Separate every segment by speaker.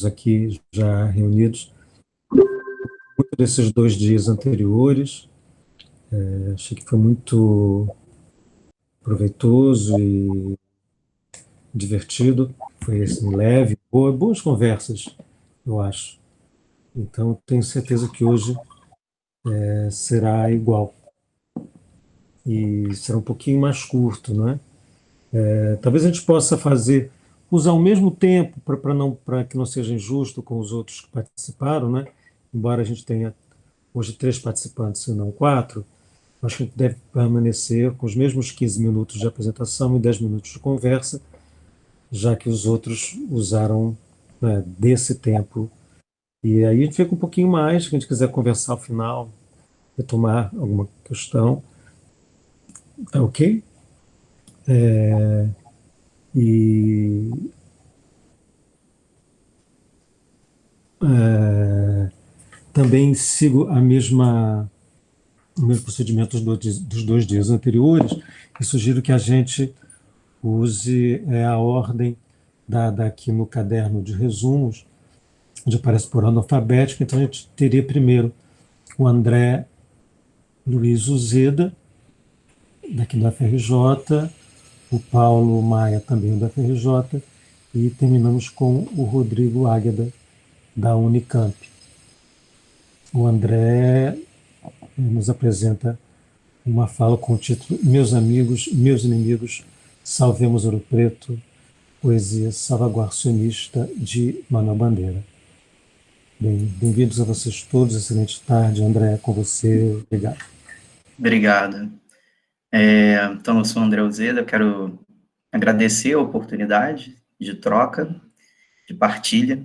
Speaker 1: aqui já reunidos, muito desses 2 dias anteriores. Achei que foi muito proveitoso e divertido. Foi assim, leve, boas conversas, eu acho. Então, tenho certeza que hoje será igual. E será um pouquinho mais curto, não é? Talvez a gente possa usar o mesmo tempo para que não seja injusto com os outros que participaram, né? Embora a gente tenha hoje 3 participantes e não 4, acho que a gente deve permanecer com os mesmos 15 minutos de apresentação e 10 minutos de conversa, já que os outros usaram, né, desse tempo. E aí a gente fica um pouquinho mais, se a gente quiser conversar ao final, retomar alguma questão, tá ok? E também sigo o mesmo procedimento dos 2 dias anteriores e sugiro que a gente use a ordem dada aqui no caderno de resumos, onde aparece por ordem alfabética. Então a gente teria primeiro o André Luiz Uzeda, daqui da FRJ, o Paulo Maia, também da FRJ, e terminamos com o Rodrigo Águeda, da Unicamp. O André nos apresenta uma fala com o título Meus Amigos, Meus Inimigos, Salvemos Ouro Preto, poesia salvaguarcionista de Manuel Bandeira. Bem-vindos a vocês todos, excelente tarde. André, com você, obrigado.
Speaker 2: Obrigado. Então, eu sou o André Uzeda, eu quero agradecer a oportunidade de troca, de partilha.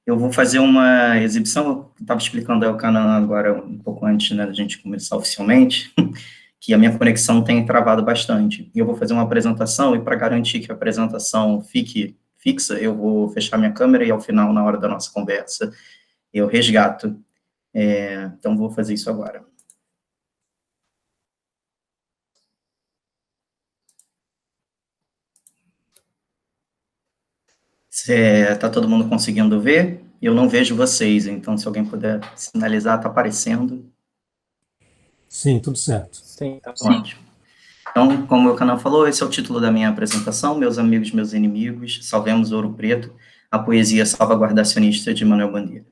Speaker 2: Eu vou fazer uma exibição, eu estava explicando ao canal agora, um pouco antes, né, da gente começar oficialmente, que a minha conexão tem travado bastante. E eu vou fazer uma apresentação, e para garantir que a apresentação fique fixa, eu vou fechar minha câmera e, ao final, na hora da nossa conversa, eu resgato. Então, vou fazer isso agora. Está todo mundo conseguindo ver? Eu não vejo vocês, então se alguém puder sinalizar, está aparecendo.
Speaker 1: Sim, tudo certo.
Speaker 3: Sim, tá
Speaker 2: ótimo. Então, como o canal falou, esse é o título da minha apresentação, Meus Amigos, Meus Inimigos, Salvemos Ouro Preto, a poesia salvaguardacionista de Manuel Bandeira.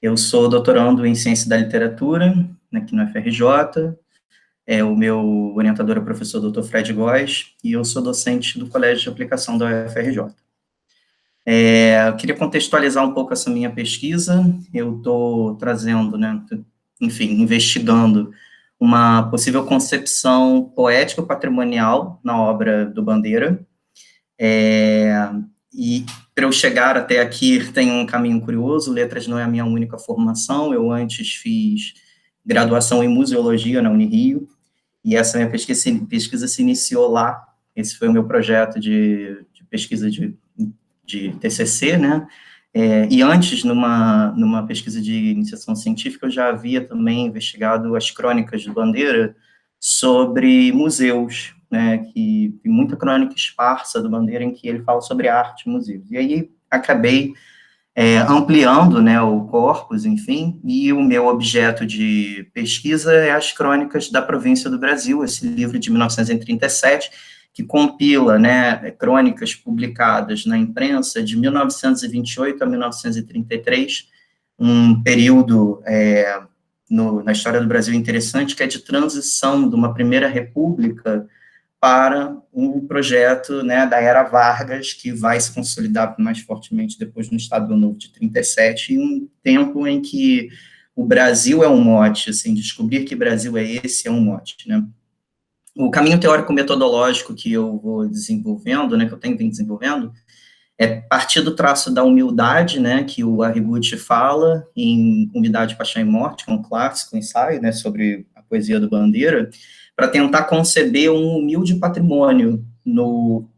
Speaker 2: Eu sou doutorando em Ciência da Literatura, aqui no FRJ, o meu orientador é o professor Dr. Fred Góes, e eu sou docente do Colégio de Aplicação da UFRJ. Eu queria contextualizar um pouco essa minha pesquisa. Eu estou trazendo, né, enfim, investigando uma possível concepção poético-patrimonial na obra do Bandeira, e para eu chegar até aqui tem um caminho curioso. Letras não é a minha única formação, eu antes fiz graduação em museologia na Unirio, e essa minha pesquisa se iniciou lá. Esse foi o meu projeto de pesquisa de TCC, né, e antes, numa pesquisa de iniciação científica, eu já havia também investigado as crônicas do Bandeira sobre museus, né, que tem muita crônica esparsa do Bandeira em que ele fala sobre arte e museus. E aí acabei ampliando, né, o corpus, enfim, e o meu objeto de pesquisa é as crônicas da província do Brasil, esse livro de 1937, que compila, né, crônicas publicadas na imprensa de 1928 a 1933, um período na história do Brasil interessante, que é de transição de uma primeira república para um projeto, né, da era Vargas, que vai se consolidar mais fortemente depois no Estado Novo de 37, e um tempo em que o Brasil é um mote, assim, descobrir que Brasil é esse é um mote, né. O caminho teórico-metodológico que eu vou desenvolvendo, né, que eu tenho vindo desenvolvendo, é partir do traço da humildade, né, que o Arrighi fala em Humildade, Paixão e Morte, que é um clássico ensaio, né, sobre a poesia do Bandeira, para tentar conceber um humilde patrimônio no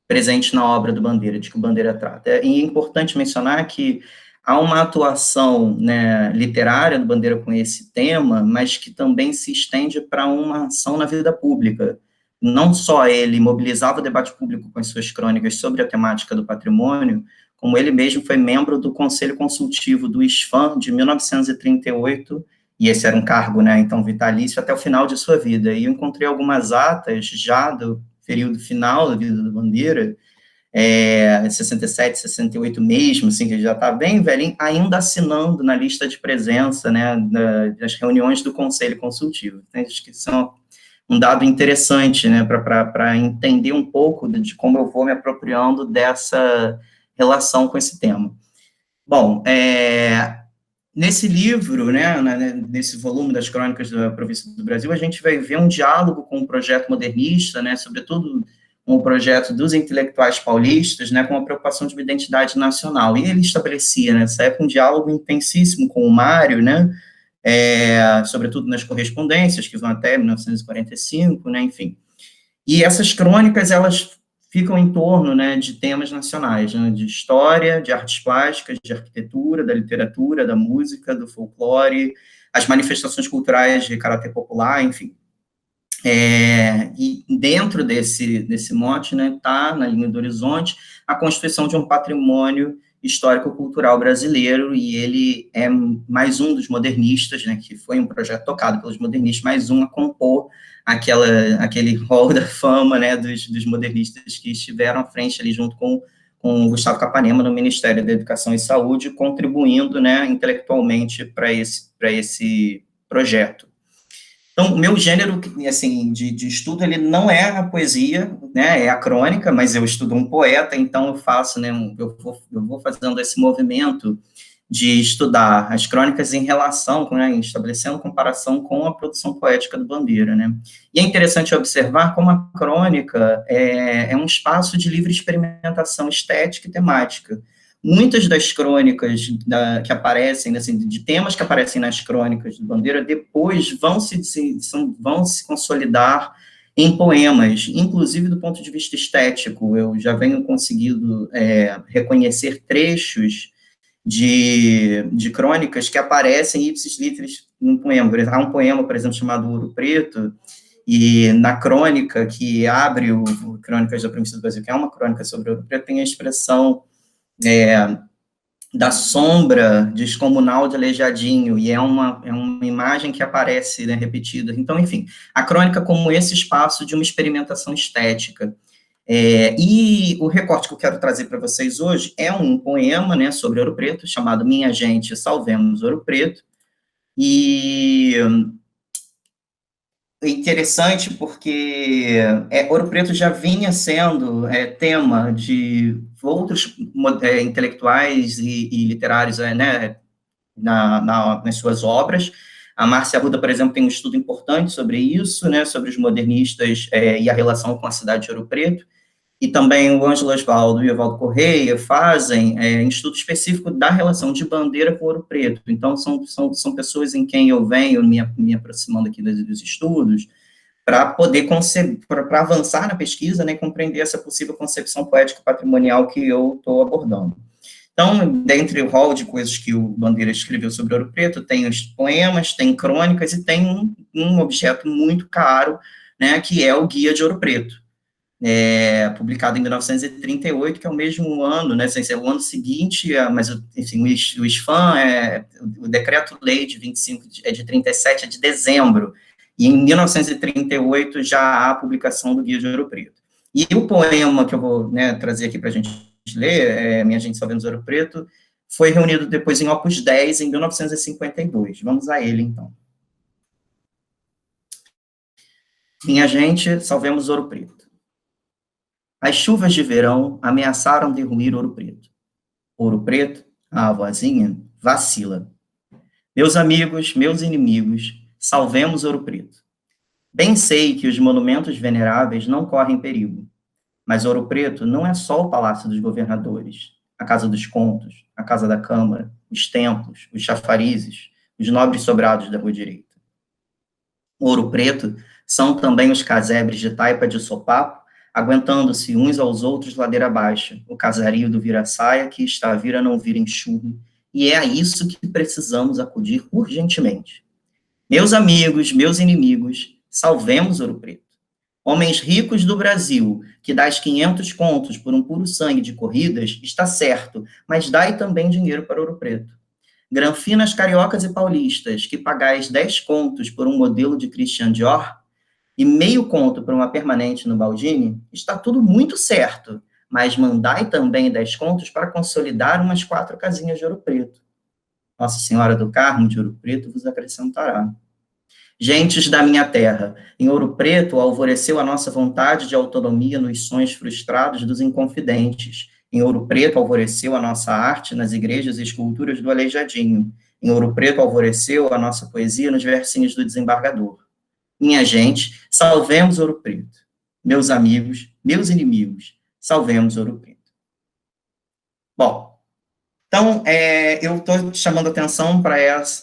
Speaker 2: presente na obra do Bandeira, de que o Bandeira trata. E é importante mencionar que há uma atuação, né, literária do Bandeira com esse tema, mas que também se estende para uma ação na vida pública. Não só ele mobilizava o debate público com as suas crônicas sobre a temática do patrimônio, como ele mesmo foi membro do Conselho Consultivo do ISFAM de 1938, e esse era um cargo, né, então, vitalício, até o final de sua vida. E eu encontrei algumas atas já do período final da vida do Bandeira, 67, 68 mesmo, assim, que ele já está bem velhinho, ainda assinando na lista de presença, né, das reuniões do Conselho Consultivo. Então, acho que são um dado interessante, né, para entender um pouco de como eu vou me apropriando dessa relação com esse tema. Bom, nesse livro, né, nesse volume das Crônicas da Província do Brasil, a gente vai ver um diálogo com o projeto modernista, né, sobretudo com o projeto dos intelectuais paulistas, né, com a preocupação de uma identidade nacional. E ele estabelecia, nessa época, um diálogo intensíssimo com o Mário, né, sobretudo nas correspondências, que vão até 1945, né, enfim. E essas crônicas, elas ficam em torno, né, de temas nacionais, né, de história, de artes plásticas, de arquitetura, da literatura, da música, do folclore, as manifestações culturais de caráter popular, enfim. E dentro desse mote, né, está na linha do horizonte a constituição de um patrimônio histórico-cultural brasileiro, e ele é mais um dos modernistas, né, que foi um projeto tocado pelos modernistas, mais um a compor aquele hall da fama, né, dos modernistas que estiveram à frente ali junto com o Gustavo Capanema no Ministério da Educação e Saúde, contribuindo, né, intelectualmente para esse projeto. Então, o meu gênero, assim, de estudo, ele não é a poesia, né, é a crônica, mas eu estudo um poeta, então eu faço, né, eu vou fazendo esse movimento de estudar as crônicas em relação, né, estabelecendo comparação com a produção poética do Bandeira, né. E é interessante observar como a crônica é um espaço de livre experimentação estética e temática. Muitas das crônicas que aparecem, assim, de temas que aparecem nas crônicas do Bandeira, depois vão se consolidar em poemas, inclusive do ponto de vista estético. Eu já venho conseguindo reconhecer trechos de crônicas que aparecem ipsis literis num poema. Há um poema, por exemplo, chamado Ouro Preto, e na crônica que abre o Crônicas da Província do Brasil, que é uma crônica sobre Ouro Preto, tem a expressão da sombra descomunal de Aleijadinho, e é uma imagem que aparece, né, repetida. Então, enfim, a crônica como esse espaço de uma experimentação estética. E o recorte que eu quero trazer para vocês hoje é um poema, né, sobre Ouro Preto, chamado Minha Gente, Salvemos Ouro Preto, e é interessante porque Ouro Preto já vinha sendo tema de outros intelectuais e literários, né, nas suas obras. A Márcia Arruda, por exemplo, tem um estudo importante sobre isso, né, sobre os modernistas e a relação com a cidade de Ouro Preto. E também o Ângelo Osvaldo e o Evaldo Correia fazem um estudo específico da relação de Bandeira com Ouro Preto. Então, são pessoas em quem eu venho me aproximando aqui dos estudos, para poder para avançar na pesquisa, né, e compreender essa possível concepção poética patrimonial que eu estou abordando. Então, dentre o rol de coisas que o Bandeira escreveu sobre Ouro Preto, tem os poemas, tem crônicas e tem um objeto muito caro, né, que é o Guia de Ouro Preto, publicado em 1938, que é o mesmo ano, né, sem ser o ano seguinte, mas, enfim, o ISFAM, o decreto-lei de 25, de 37, é de dezembro, e em 1938 já há a publicação do Guia de Ouro Preto. E o poema que eu vou, né, trazer aqui para a gente ler, Minha Gente, Salvemos Ouro Preto, foi reunido depois em Opus 10, em 1952. Vamos a ele, então. Minha Gente, Salvemos Ouro Preto. As chuvas de verão ameaçaram derruir Ouro Preto. Ouro Preto, a vozinha, vacila. Meus amigos, meus inimigos, salvemos Ouro Preto. Bem sei que os monumentos veneráveis não correm perigo, mas Ouro Preto não é só o Palácio dos Governadores, a Casa dos Contos, a Casa da Câmara, os templos, os chafarizes, os nobres sobrados da Rua Direita. Ouro Preto são também os casebres de taipa de sopapo, aguentando-se uns aos outros ladeira abaixo, o casario do vira-saia que está a vir a não vir em churro, e é a isso que precisamos acudir urgentemente. Meus amigos, meus inimigos, salvemos Ouro Preto. Homens ricos do Brasil, que dás 500 contos por um puro sangue de corridas, está certo, mas dai também dinheiro para Ouro Preto. Granfinas cariocas e paulistas, que pagais 10 contos por um modelo de Christian Dior e meio conto por uma permanente no Baldini, está tudo muito certo, mas mandai também 10 contos para consolidar umas 4 casinhas de Ouro Preto. Nossa Senhora do Carmo de Ouro Preto vos acrescentará. Gentes da minha terra, em Ouro Preto alvoreceu a nossa vontade de autonomia nos sonhos frustrados dos inconfidentes. Em Ouro Preto alvoreceu a nossa arte nas igrejas e esculturas do Aleijadinho. Em Ouro Preto alvoreceu a nossa poesia nos versinhos do desembargador. Minha gente, salvemos Ouro Preto. Meus amigos, meus inimigos, salvemos Ouro Preto. Bom, então, eu estou chamando atenção para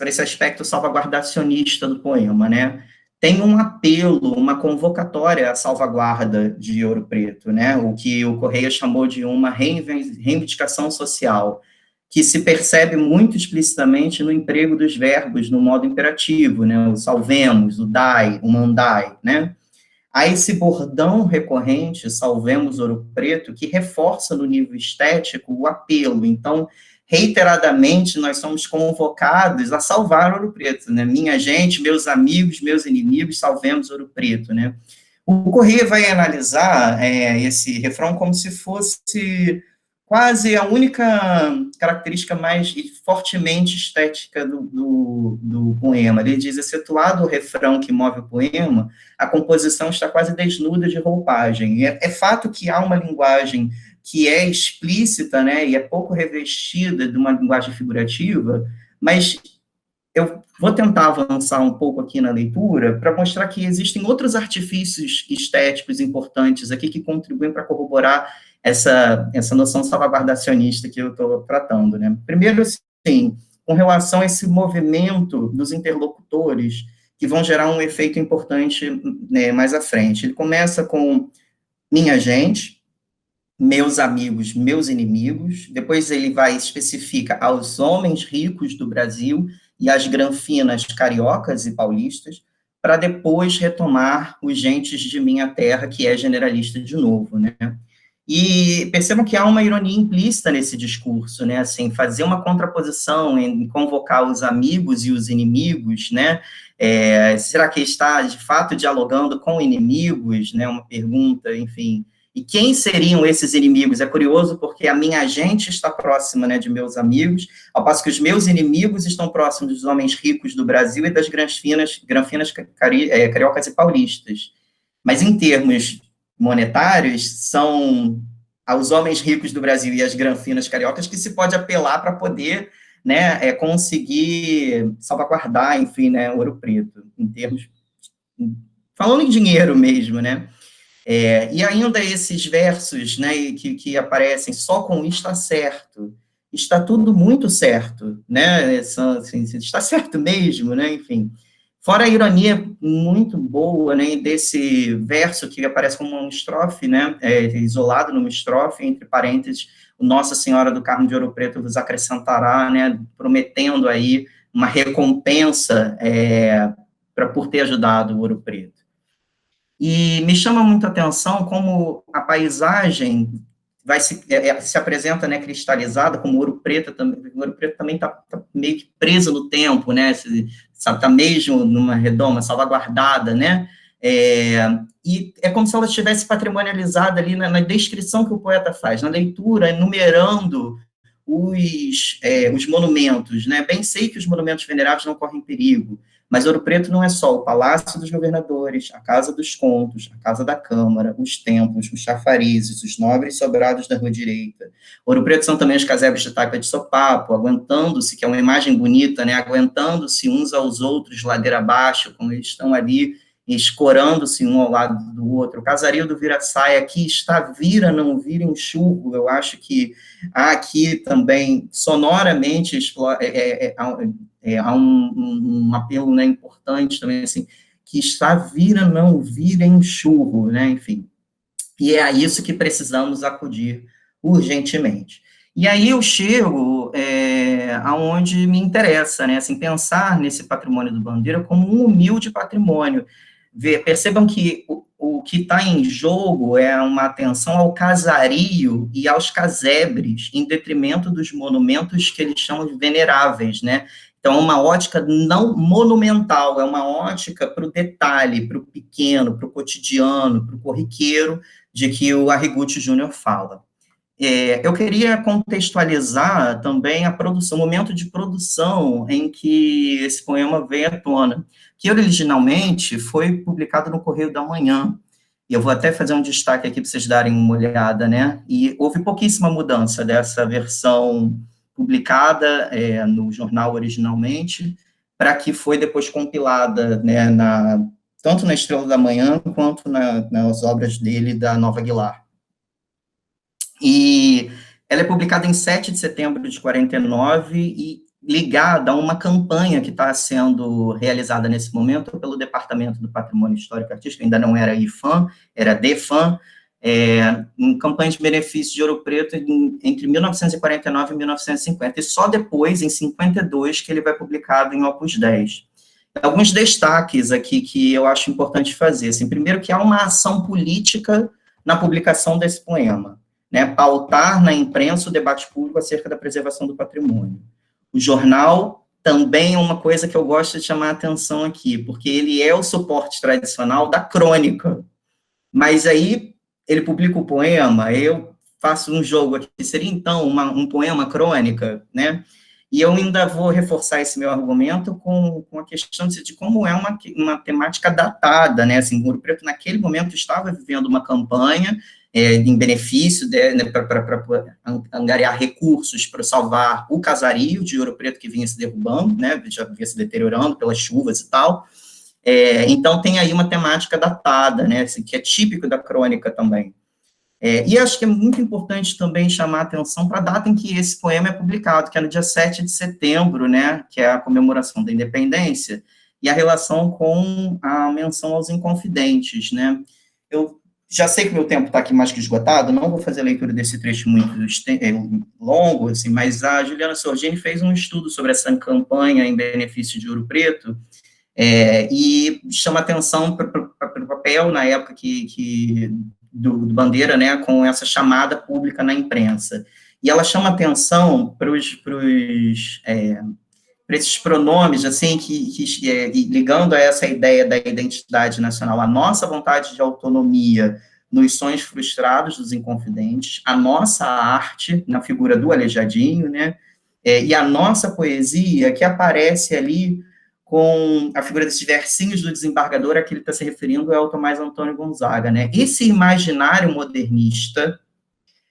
Speaker 2: esse aspecto salvaguardacionista do poema, né? Tem um apelo, uma convocatória à salvaguarda de Ouro Preto, né? O que o Correia chamou de uma reivindicação social, que se percebe muito explicitamente no emprego dos verbos no modo imperativo, né? O salvemos, o dai, o mandai, né? Há esse bordão recorrente, salvemos Ouro Preto, que reforça no nível estético o apelo. Então, reiteradamente, nós somos convocados a salvar Ouro Preto, né? Minha gente, meus amigos, meus inimigos, salvemos Ouro Preto, né? O Correia vai analisar esse refrão como se fosse quase a única característica mais fortemente estética do poema. Ele diz, excetuado o refrão que move o poema, a composição está quase desnuda de roupagem. É fato que há uma linguagem que é explícita, né, e é pouco revestida de uma linguagem figurativa, mas eu vou tentar avançar um pouco aqui na leitura para mostrar que existem outros artifícios estéticos importantes aqui que contribuem para corroborar essa noção salvaguardacionista que eu estou tratando, né. Primeiro, sim, com relação a esse movimento dos interlocutores, que vão gerar um efeito importante, né, mais à frente. Ele começa com minha gente, meus amigos, meus inimigos, depois ele vai especificar aos homens ricos do Brasil e às granfinas cariocas e paulistas, para depois retomar os gentes de minha terra, que é generalista de novo, né? E percebam que há uma ironia implícita nesse discurso, né? Assim, fazer uma contraposição em convocar os amigos e os inimigos, né? Será que está, de fato, dialogando com inimigos, né? Uma pergunta, enfim. E quem seriam esses inimigos? É curioso porque a minha gente está próxima, né, de meus amigos, ao passo que os meus inimigos estão próximos dos homens ricos do Brasil e das granfinas cariocas e paulistas. Mas em termos monetários, são aos homens ricos do Brasil e às granfinas cariocas que se pode apelar para poder, né, conseguir salvaguardar, enfim, né, Ouro Preto, em termos, falando em dinheiro mesmo, né. E ainda esses versos, né, que aparecem só com está certo, está tudo muito certo, né, assim, está certo mesmo, né, enfim. Fora a ironia muito boa, né, desse verso que aparece como uma estrofe, né, isolado numa estrofe, entre parênteses, Nossa Senhora do Carmo de Ouro Preto vos acrescentará, né, prometendo aí uma recompensa por ter ajudado o Ouro Preto. E me chama muito a atenção como a paisagem se apresenta, né, cristalizada, como Ouro Preto também está meio que preso no tempo, né, está mesmo numa redoma, salvaguardada, né, e é como se ela estivesse patrimonializada ali na descrição que o poeta faz, na leitura, enumerando os monumentos, né, bem sei que os monumentos veneráveis não correm perigo, mas Ouro Preto não é só o Palácio dos Governadores, a Casa dos Contos, a Casa da Câmara, os templos, os chafarizes, os nobres sobrados da Rua Direita. Ouro Preto são também os casebres de taipa de sopapo, aguentando-se, que é uma imagem bonita, né, aguentando-se uns aos outros, ladeira abaixo, como eles estão ali, escorando-se um ao lado do outro. O casario do Vira-Saia, aqui está, vira, não vira, enxurro. Eu acho que há aqui também, sonoramente, há um apelo, né, importante também, assim, que está, vira, não vira, enxurro, né, enfim. E é a isso que precisamos acudir urgentemente. E aí eu chego aonde me interessa, né, assim, pensar nesse patrimônio do Bandeira como um humilde patrimônio. Percebam que o que está em jogo é uma atenção ao casario e aos casebres, em detrimento dos monumentos que eles chamam de veneráveis, né? Então, é uma ótica não monumental, é uma ótica para o detalhe, para o pequeno, para o cotidiano, para o corriqueiro, de que o Arrighucci Júnior fala. Eu queria contextualizar também a produção, o momento de produção em que esse poema veio à tona, que originalmente foi publicado no Correio da Manhã, e eu vou até fazer um destaque aqui para vocês darem uma olhada, né, e houve pouquíssima mudança dessa versão publicada no jornal originalmente, para que foi depois compilada, né, tanto na Estrela da Manhã, quanto nas obras dele, da Nova Aguilar. E ela é publicada em 7 de setembro de 49 e ligada a uma campanha que está sendo realizada nesse momento pelo Departamento do Patrimônio Histórico e Artístico, ainda não era IFAM, era DEFAM, em campanha de benefício de Ouro Preto entre 1949 e 1950, e só depois, em 52, que ele vai publicado em Opus 10. Alguns destaques aqui que eu acho importante fazer. Assim, primeiro, que há uma ação política na publicação desse poema, né, pautar na imprensa o debate público acerca da preservação do patrimônio. O jornal também é uma coisa que eu gosto de chamar a atenção aqui, porque ele é o suporte tradicional da crônica, mas aí ele publica o poema, eu faço um jogo aqui, seria então um poema crônica, né, e eu ainda vou reforçar esse meu argumento com a questão de como é uma temática datada, né, assim, Ouro Preto naquele momento estava vivendo uma campanha em benefício, né, para angariar recursos para salvar o casario de Ouro Preto que vinha se derrubando, né, já vinha se deteriorando pelas chuvas e tal. Então, tem aí uma temática datada, né, assim, que é típico da crônica também. E acho que é muito importante também chamar a atenção para a data em que esse poema é publicado, que é no dia 7 de setembro, né, que é a comemoração da independência, e a relação com a menção aos inconfidentes, né. Eu já sei que meu tempo está aqui mais que esgotado, não vou fazer a leitura desse trecho muito longo, assim, mas a Juliana Sorgini fez um estudo sobre essa campanha em benefício de Ouro Preto, e chama atenção para o papel, na época, do Bandeira, né, com essa chamada pública na imprensa. E ela chama atenção para esses pronomes, assim, ligando a essa ideia da identidade nacional, a nossa vontade de autonomia nos sonhos frustrados dos inconfidentes, a nossa arte, na figura do Aleijadinho, né, e a nossa poesia, que aparece ali com a figura desses versinhos do desembargador, a que ele está se referindo é o Tomás Antônio Gonzaga, né, esse imaginário modernista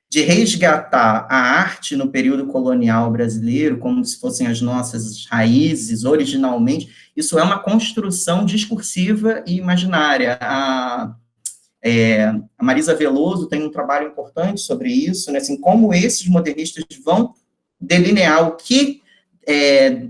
Speaker 2: de resgatar a arte no período colonial brasileiro, como se fossem as nossas raízes, originalmente, isso é uma construção discursiva e imaginária. A Marisa Veloso tem um trabalho importante sobre isso, né, assim, como esses modernistas vão delinear o que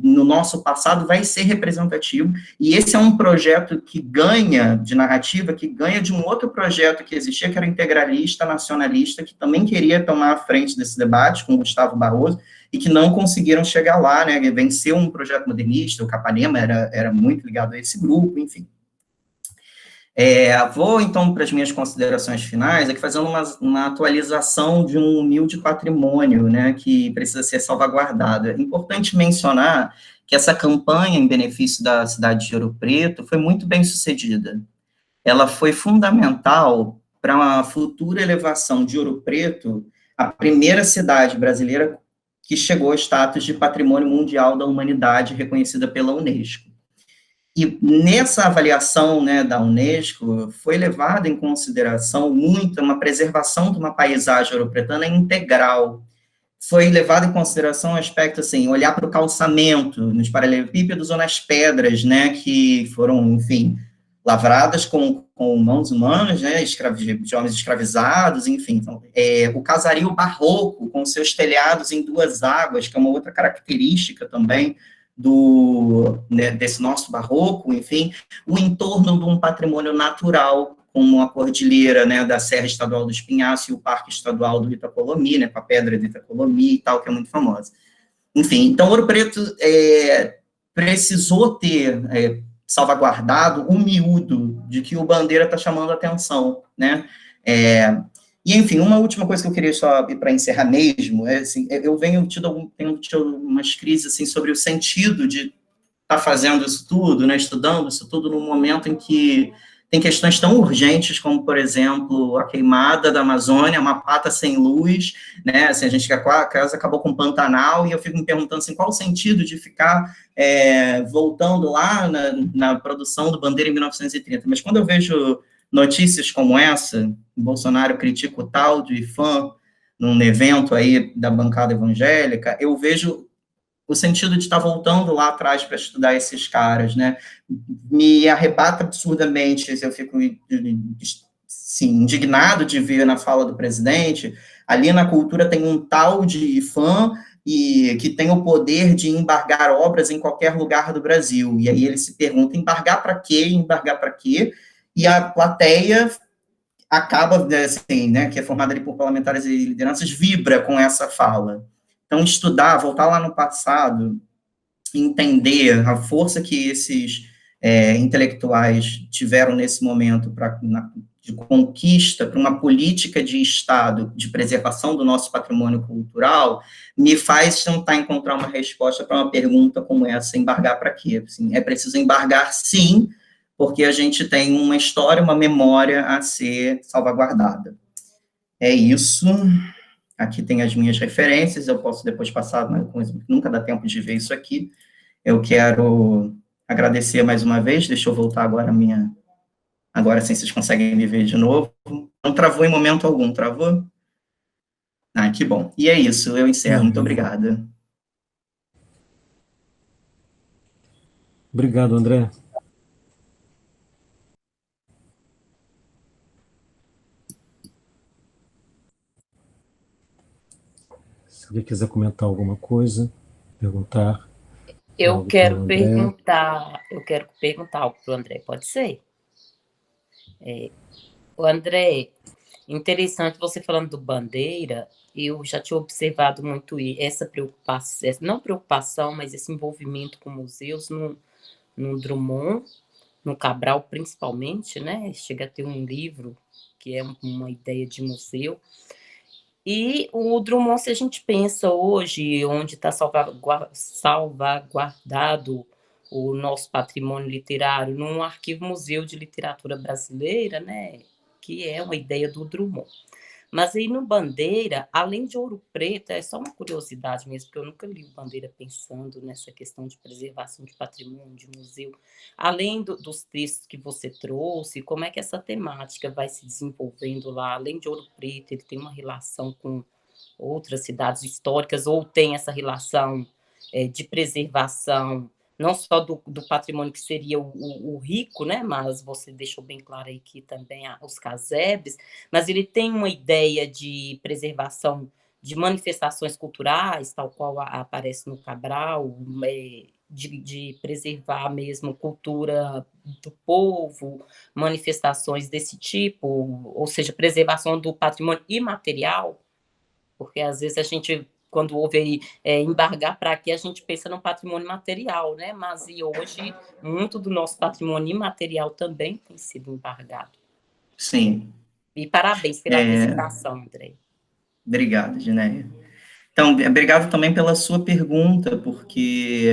Speaker 2: no nosso passado vai ser representativo, e esse é um projeto que ganha de narrativa, que ganha de um outro projeto que existia, que era integralista, nacionalista, que também queria tomar a frente desse debate com Gustavo Barroso, e que não conseguiram chegar lá, né, venceu um projeto modernista, o Capanema era muito ligado a esse grupo, enfim. Vou, então, para as minhas considerações finais, aqui fazendo uma atualização de um humilde patrimônio, né, que precisa ser salvaguardado. É importante mencionar que essa campanha em benefício da cidade de Ouro Preto foi muito bem sucedida. Ela foi fundamental para a futura elevação de Ouro Preto, a primeira cidade brasileira que chegou ao status de patrimônio mundial da humanidade, reconhecida pela Unesco. E nessa avaliação, né, da Unesco, foi levada em consideração muito uma preservação de uma paisagem ouropretana integral. Foi levado em consideração o aspecto, assim, olhar para o calçamento, nos paralelepípedos ou nas pedras, né, que foram, enfim, lavradas com mãos humanas, né, de homens escravizados, enfim. Então, o casario barroco, com seus telhados em duas águas, que é uma outra característica também desse nosso barroco, enfim, o entorno de um patrimônio natural, como a cordilheira, né, da Serra Estadual do Espinhaço e o Parque Estadual do Itacolomi, né, com a Pedra do Itacolomi e tal, que é muito famosa. Enfim, então Ouro Preto precisou ter salvaguardado o miúdo de que o Bandeira está chamando a atenção, né? E, enfim, uma última coisa que eu queria só, para encerrar mesmo, assim, eu tenho tido umas crises, assim, sobre o sentido de estar fazendo isso tudo, né, estudando isso tudo num momento em que tem questões tão urgentes como, por exemplo, a queimada da Amazônia, uma pata sem luz, né, assim, a gente quase acabou com o Pantanal, e eu fico me perguntando, assim, qual o sentido de ficar voltando lá na produção do Bandeira em 1930, mas quando eu vejo notícias como essa, Bolsonaro critica o tal de fã num evento aí da bancada evangélica, eu vejo o sentido de estar voltando lá atrás para estudar esses caras, né? Me arrebata absurdamente, eu fico, sim, indignado de ver na fala do presidente, ali na cultura tem um tal de fã e que tem o poder de embargar obras em qualquer lugar do Brasil. E aí ele se pergunta, embargar para quê? Embargar para quê? E a plateia acaba, assim, né, que é formada ali por parlamentares e lideranças, vibra com essa fala. Então, estudar, voltar lá no passado, entender a força que esses intelectuais tiveram nesse momento de conquista para uma política de Estado de preservação do nosso patrimônio cultural, me faz tentar encontrar uma resposta para uma pergunta como essa, embargar para quê? Assim, é preciso embargar, sim, porque a gente tem uma história, uma memória a ser salvaguardada. É isso. Aqui tem as minhas referências, eu posso depois passar, mas nunca dá tempo de ver isso aqui. Eu quero agradecer mais uma vez, deixa eu voltar agora a minha... Agora sim, vocês conseguem me ver de novo. Não travou em momento algum, travou? Ah, que bom. E é isso, eu encerro. Muito obrigada.
Speaker 1: Obrigado, André. Se alguém quiser comentar alguma coisa, perguntar.
Speaker 3: Eu quero perguntar algo para o André, pode ser? O André, interessante você falando do Bandeira, eu já tinha observado muito essa preocupação, não preocupação, mas esse envolvimento com museus no Drummond, no Cabral principalmente, né? Chega a ter um livro que é uma ideia de museu. E o Drummond, se a gente pensa hoje, onde está salvaguardado o nosso patrimônio literário, num arquivo Museu de Literatura Brasileira, né, que é uma ideia do Drummond. Mas aí no Bandeira, além de Ouro Preto, é só uma curiosidade mesmo, porque eu nunca li o Bandeira pensando nessa questão de preservação de patrimônio, de museu. Além dos textos que você trouxe, como é que essa temática vai se desenvolvendo lá? Além de Ouro Preto, ele tem uma relação com outras cidades históricas, ou tem essa relação de preservação, não só do patrimônio que seria o rico, né? Mas você deixou bem claro aí que também há os casebres, mas ele tem uma ideia de preservação de manifestações culturais, tal qual aparece no Cabral, de preservar mesmo cultura do povo, manifestações desse tipo, ou seja, preservação do patrimônio imaterial, porque às vezes a gente, quando ouve aí embargar para aqui, a gente pensa no patrimônio material, né? Mas e hoje, muito do nosso patrimônio imaterial também tem sido embargado.
Speaker 2: Sim.
Speaker 3: E parabéns pela apresentação, André.
Speaker 2: Obrigado, Ginéia. Então, obrigado também pela sua pergunta, porque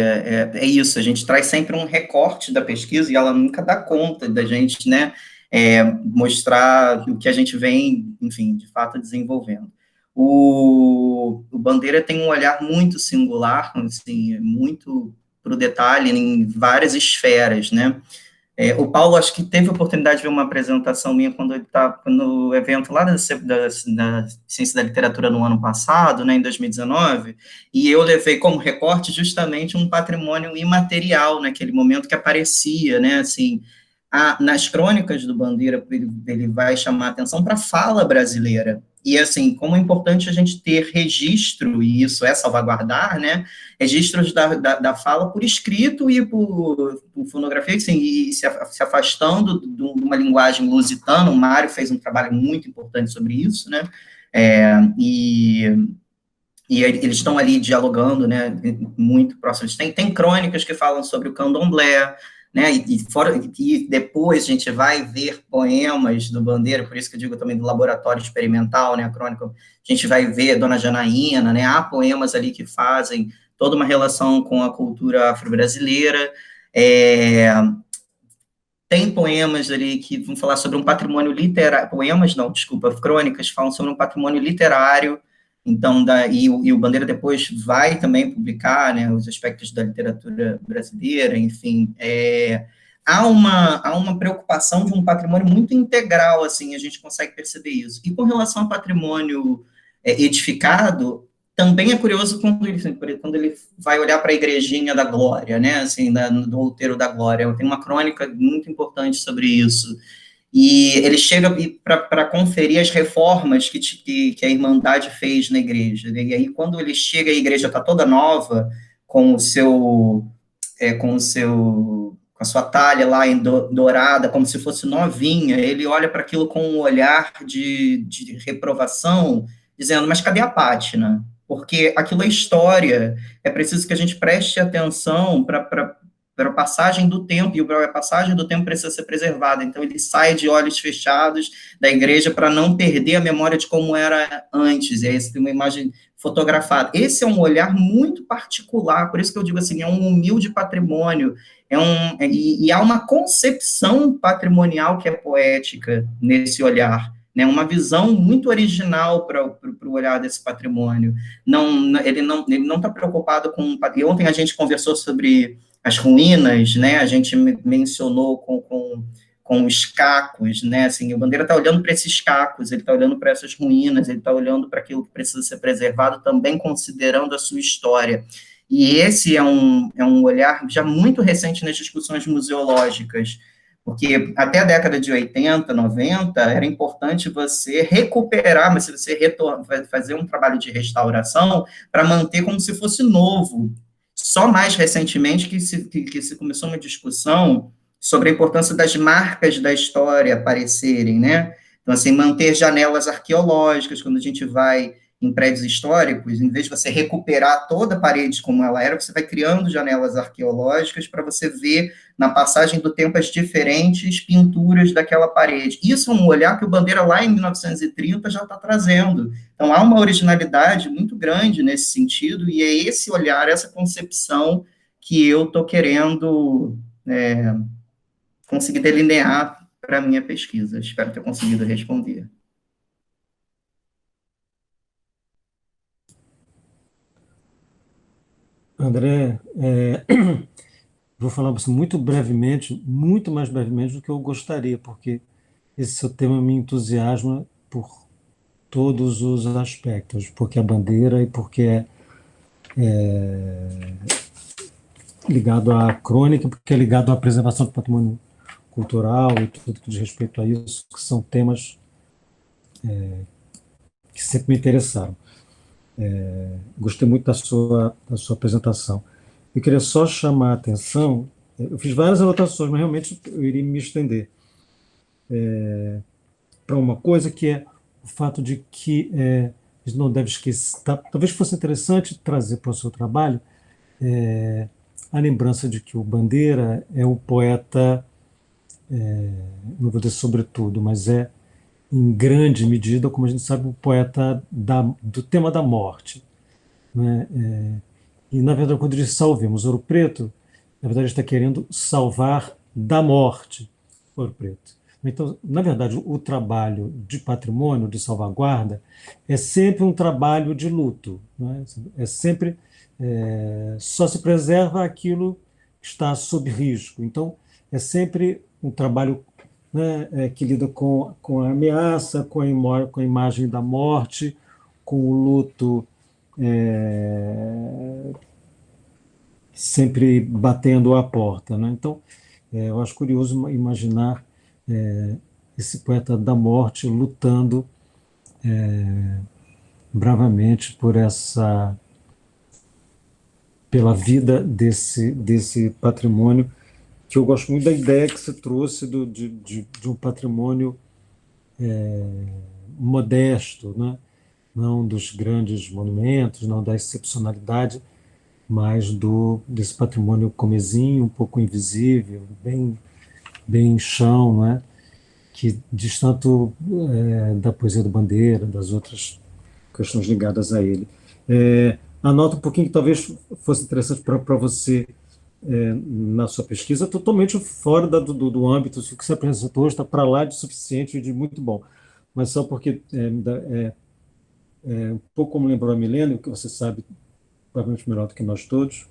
Speaker 2: é isso, a gente traz sempre um recorte da pesquisa e ela nunca dá conta da gente, né, mostrar o que a gente vem, enfim, de fato desenvolvendo. O Bandeira tem um olhar muito singular, assim, muito para o detalhe em várias esferas, né? O Paulo, acho que teve a oportunidade de ver uma apresentação minha quando ele estava no evento lá da Ciência da Literatura no ano passado, né, em 2019, e eu levei como recorte justamente um patrimônio imaterial naquele momento que aparecia, né, assim, nas crônicas do Bandeira, ele vai chamar a atenção para a fala brasileira. E, assim, como é importante a gente ter registro, e isso é salvaguardar, né, registros da fala por escrito e por fonografia, assim, e se afastando de uma linguagem lusitana. O Mário fez um trabalho muito importante sobre isso, né, e eles estão ali dialogando, né, muito próximos. Tem crônicas que falam sobre o candomblé, né? E depois a gente vai ver poemas do Bandeira, por isso que eu digo também do laboratório experimental, né? A crônica, a gente vai ver Dona Janaína, né? Há poemas ali que fazem toda uma relação com a cultura afro-brasileira. Tem poemas ali que vão falar sobre um patrimônio literário, poemas não, desculpa, crônicas falam sobre um patrimônio literário, então, e o Bandeira depois vai também publicar, né, os aspectos da literatura brasileira, enfim, há uma preocupação de um patrimônio muito integral, assim, a gente consegue perceber isso. E com relação ao patrimônio edificado, também é curioso quando ele vai olhar para a igrejinha da Glória, né, assim, do outeiro da Glória. Tem uma crônica muito importante sobre isso. E ele chega para conferir as reformas que a Irmandade fez na igreja. E aí, quando ele chega, a igreja está toda nova, com a sua talha lá dourada, como se fosse novinha. Ele olha para aquilo com um olhar de reprovação, dizendo: mas cadê a pátina? Porque aquilo é história, é preciso que a gente preste atenção para a passagem do tempo, e a passagem do tempo precisa ser preservada. Então, ele sai de olhos fechados da igreja para não perder a memória de como era antes. E aí você tem uma imagem fotografada. Esse é um olhar muito particular, por isso que eu digo assim, é um humilde patrimônio, e há uma concepção patrimonial que é poética nesse olhar, né, uma visão muito original para o olhar desse patrimônio. Ele não está preocupado com... E ontem a gente conversou sobre as ruínas, né, a gente mencionou com os cacos, né, assim, o Bandeira está olhando para esses cacos, ele está olhando para essas ruínas, ele está olhando para aquilo que precisa ser preservado, também considerando a sua história. E esse é um olhar já muito recente nas discussões museológicas, porque até a década de 80, 90, era importante você recuperar, mas se você fazer um trabalho de restauração para manter como se fosse novo. Só mais recentemente que se começou uma discussão sobre a importância das marcas da história aparecerem, né? Então, assim, manter janelas arqueológicas, quando a gente vai em prédios históricos, em vez de você recuperar toda a parede como ela era, você vai criando janelas arqueológicas para você ver, na passagem do tempo, as diferentes pinturas daquela parede. Isso é um olhar que o Bandeira, lá em 1930, já está trazendo. Então, há uma originalidade muito grande nesse sentido, e é esse olhar, essa concepção que eu estou querendo conseguir delinear para a minha pesquisa. Espero ter conseguido responder.
Speaker 1: André, vou falar assim, muito brevemente, muito mais brevemente do que eu gostaria, porque esse seu tema me entusiasma por todos os aspectos, porque a bandeira e porque é ligado à crônica, porque é ligado à preservação do patrimônio cultural e tudo que diz respeito a isso, que são temas que sempre me interessaram. Gostei muito da sua apresentação. Eu queria só chamar a atenção, eu fiz várias anotações, mas realmente eu iria me estender para uma coisa que é o fato de que a gente não deve esquecer, talvez fosse interessante trazer para o seu trabalho a lembrança de que o Bandeira é um poeta, não vou dizer sobretudo, mas em grande medida, como a gente sabe, o poeta do tema da morte, né? E, na verdade, quando diz salvemos Ouro Preto, na verdade, está querendo salvar da morte Ouro Preto. Então, na verdade, o trabalho de patrimônio, de salvaguarda, é sempre um trabalho de luto, né? É sempre, só se preserva aquilo que está sob risco. Então, é sempre um trabalho, né, que lida com a ameaça, com a imagem da morte, com o luto, é, sempre batendo à porta, né? Então, eu acho curioso imaginar esse poeta da morte lutando bravamente pela vida desse patrimônio, que eu gosto muito da ideia que você trouxe de um patrimônio modesto, né? Não dos grandes monumentos, não da excepcionalidade, mais desse patrimônio comezinho, um pouco invisível, bem chão, não é? Que diz tanto da poesia do Bandeira, das outras questões ligadas a ele. Anota um pouquinho que talvez fosse interessante para você na sua pesquisa, totalmente fora do âmbito, o que você apresentou hoje está para lá de suficiente e de muito bom. Mas só porque um pouco como lembrou a Milena, o que você sabe provavelmente melhor do que nós todos,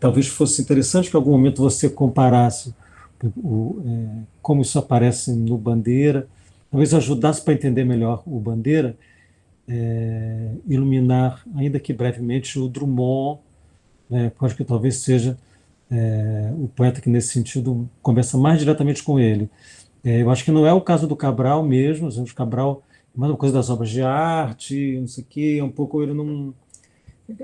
Speaker 1: talvez fosse interessante que em algum momento você comparasse como isso aparece no Bandeira, talvez ajudasse para entender melhor o Bandeira, iluminar, ainda que brevemente, o Drummond, que eu acho que talvez seja o poeta que, nesse sentido, conversa mais diretamente com ele. Eu acho que não é o caso do Cabral mesmo, o Cabral é mais uma coisa das obras de arte, não sei o quê, é um pouco ele não...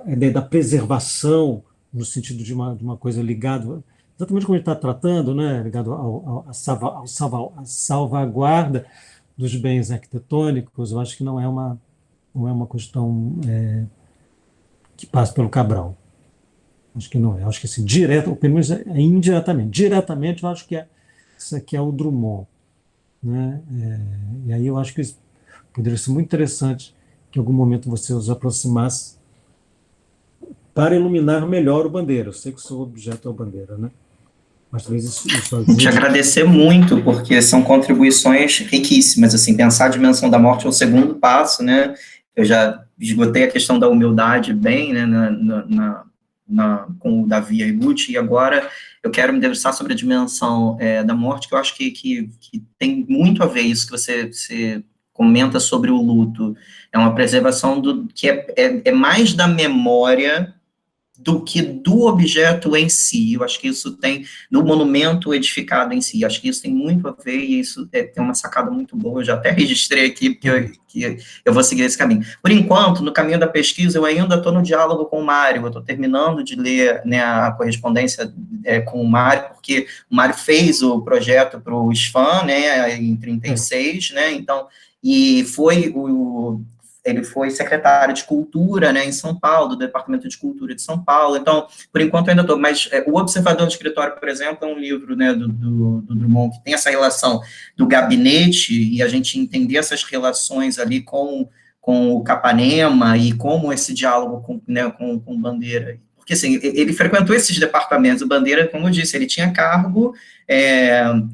Speaker 1: A ideia da preservação, no sentido de uma coisa ligada, exatamente como ele está tratando, né, ligado à salvaguarda dos bens arquitetônicos, eu acho que não é uma questão que passa pelo Cabral. Acho que não é. Acho que assim, direto, ou pelo menos indiretamente. Diretamente, eu acho que isso aqui é o Drummond, né? E aí eu acho que isso poderia ser muito interessante que em algum momento você os aproximasse para iluminar melhor o Bandeira. Eu sei que o seu objeto é o Bandeira, né? Mas talvez isso
Speaker 2: Te
Speaker 1: ajude.
Speaker 2: agradecer muito, porque são contribuições riquíssimas, assim, pensar a dimensão da morte é o segundo passo, né? Eu já esgotei a questão da humildade bem, né, com o Davi Aiguchi, e agora eu quero me debruçar sobre a dimensão da morte, que eu acho que tem muito a ver isso que você comenta sobre o luto. É uma preservação que é mais da memória do que do objeto em si. Eu acho que isso tem, no monumento edificado em si, acho que isso tem muito a ver, e isso tem uma sacada muito boa, eu já até registrei aqui, que eu vou seguir esse caminho. Por enquanto, no caminho da pesquisa, eu ainda estou no diálogo com o Mário, eu estou terminando de ler, né, a correspondência com o Mário, porque o Mário fez o projeto para o SFAM, né, em 36, né, então, e ele foi secretário de Cultura, né, em São Paulo, do Departamento de Cultura de São Paulo. Então, por enquanto, eu ainda estou. Mas O Observador do Escritório, por exemplo, é um livro, né, do Drummond, que tem essa relação do gabinete, e a gente entender essas relações ali com o Capanema, e como esse diálogo com Bandeira. Porque, assim, ele frequentou esses departamentos. O Bandeira, como eu disse, ele tinha cargo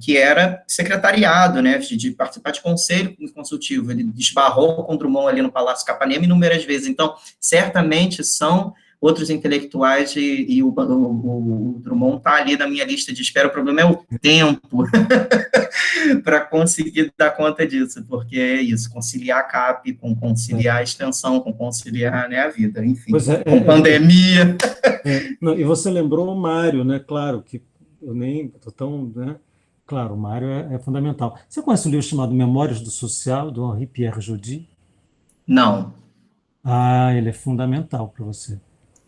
Speaker 2: que era secretariado, né, de participar de conselho consultivo. Ele esbarrou com o Drummond ali no Palácio Capanema inúmeras vezes. Então, certamente são outros intelectuais, e o Drummond está ali na minha lista de espera. O problema é o tempo para conseguir dar conta disso, porque é isso, conciliar a CAP, com conciliar a extensão, com conciliar, né, a vida, enfim, com pandemia.
Speaker 1: Não, e você lembrou o Mário, né? Claro, que eu nem estou tão... Né? Claro, o Mário é fundamental. Você conhece um livro chamado Memórias do Social, do Henri Pierre Jody?
Speaker 2: Não.
Speaker 1: Ah, ele é fundamental para você.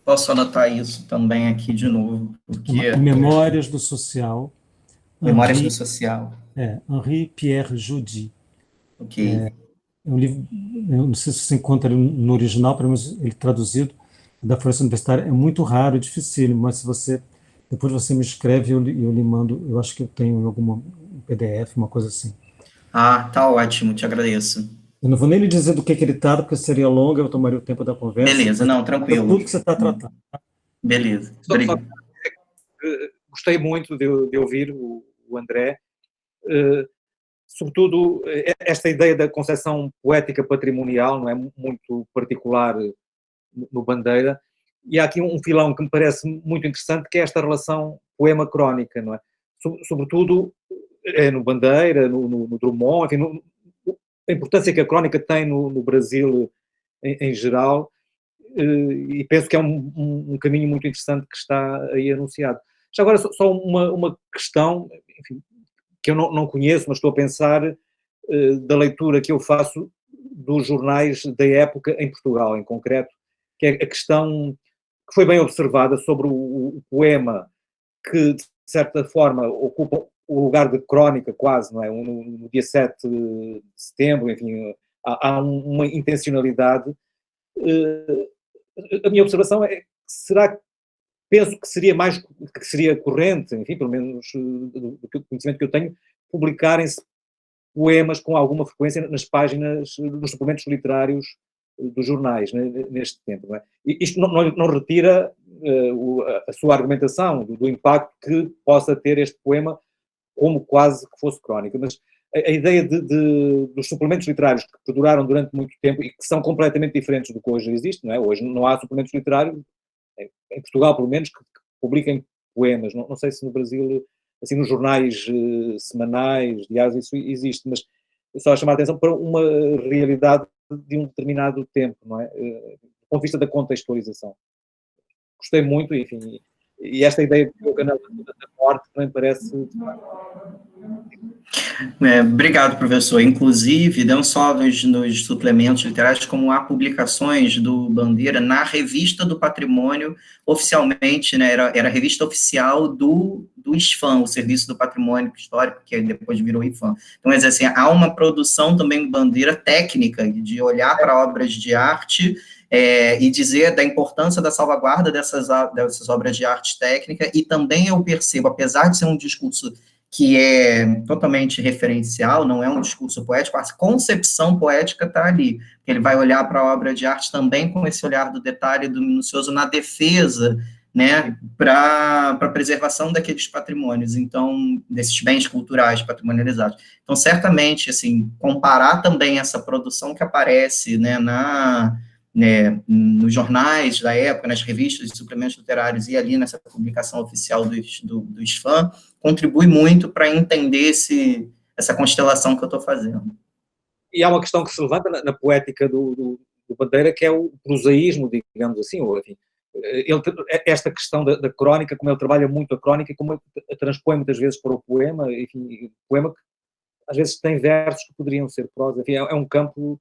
Speaker 2: Posso anotar isso também aqui de novo, porque...
Speaker 1: Memórias do Social.
Speaker 2: Memórias do Social.
Speaker 1: Henri Pierre Jody.
Speaker 2: Ok.
Speaker 1: É um livro, eu não sei se você encontra ele no original, pelo menos ele traduzido, da Floresta Universitária, é muito raro, dificílimo, mas se você, depois você me escreve, eu lhe mando, eu acho que eu tenho em algum PDF, uma coisa assim.
Speaker 2: Ah, tá ótimo, te agradeço.
Speaker 1: Eu não vou nem lhe dizer do que ele trata, porque seria longo, eu tomaria o tempo da conversa.
Speaker 2: Beleza, não, tranquilo.
Speaker 1: Tudo que você está tratando.
Speaker 2: Beleza, obrigado.
Speaker 4: Gostei muito de ouvir o André, sobretudo esta ideia da concepção poética patrimonial, não é, muito particular no Bandeira, e há aqui um filão que me parece muito interessante, que é esta relação poema-crónica, não é? Sobretudo no Bandeira, no Drummond, enfim, a importância que a crónica tem no Brasil em geral, e penso que é um caminho muito interessante que está aí anunciado. Já agora, só uma questão, enfim, que eu não conheço, mas estou a pensar da leitura que eu faço dos jornais da época em Portugal, em concreto, que é a questão que foi bem observada sobre o poema que, de certa forma, ocupa o lugar de crónica quase, não é? No dia 7 de setembro, enfim, há uma intencionalidade A minha observação é, penso que seria corrente, enfim, pelo menos do conhecimento que eu tenho, publicarem-se poemas com alguma frequência nas páginas, nos suplementos literários dos jornais, né, neste tempo. Não é? E isto não retira a sua argumentação do impacto que possa ter este poema como quase que fosse crónica, mas a ideia dos suplementos literários que perduraram durante muito tempo e que são completamente diferentes do que hoje existe, não é? Hoje não há suplementos literários, em Portugal pelo menos, que publiquem poemas. Não sei se no Brasil, assim, nos jornais semanais, diários, isso existe, mas só a chamar a atenção para uma realidade de um determinado tempo, não é? Do ponto de vista da contextualização. Gostei muito, enfim, e esta ideia do canal da morte também parece...
Speaker 2: Obrigado, professor. Inclusive, não só nos suplementos literários, como há publicações do Bandeira na Revista do Patrimônio, oficialmente, né, era a revista oficial do ISFAM, o Serviço do Patrimônio Histórico, que depois virou IFAM. Então, é assim, há uma produção também Bandeira técnica, de olhar para obras de arte e dizer da importância da salvaguarda dessas obras de arte técnica, e também eu percebo, apesar de ser um discurso que é totalmente referencial, não é um discurso poético, a concepção poética está ali. Ele vai olhar para a obra de arte também com esse olhar do detalhe, do minucioso, na defesa, né, para a preservação daqueles patrimônios, então, desses bens culturais patrimonializados. Então, certamente, assim, comparar também essa produção que aparece, né, nos jornais da época, nas revistas de suplementos literários e ali nessa publicação oficial do ISFAM, contribui muito para entender essa constelação que eu estou fazendo.
Speaker 4: E há uma questão que se levanta na poética do Bandeira, que é o prosaísmo, digamos assim, ou enfim, esta questão da crónica, como ele trabalha muito a crónica e como a transpõe muitas vezes para o poema, enfim, poema que às vezes tem versos que poderiam ser prosa, enfim, é um campo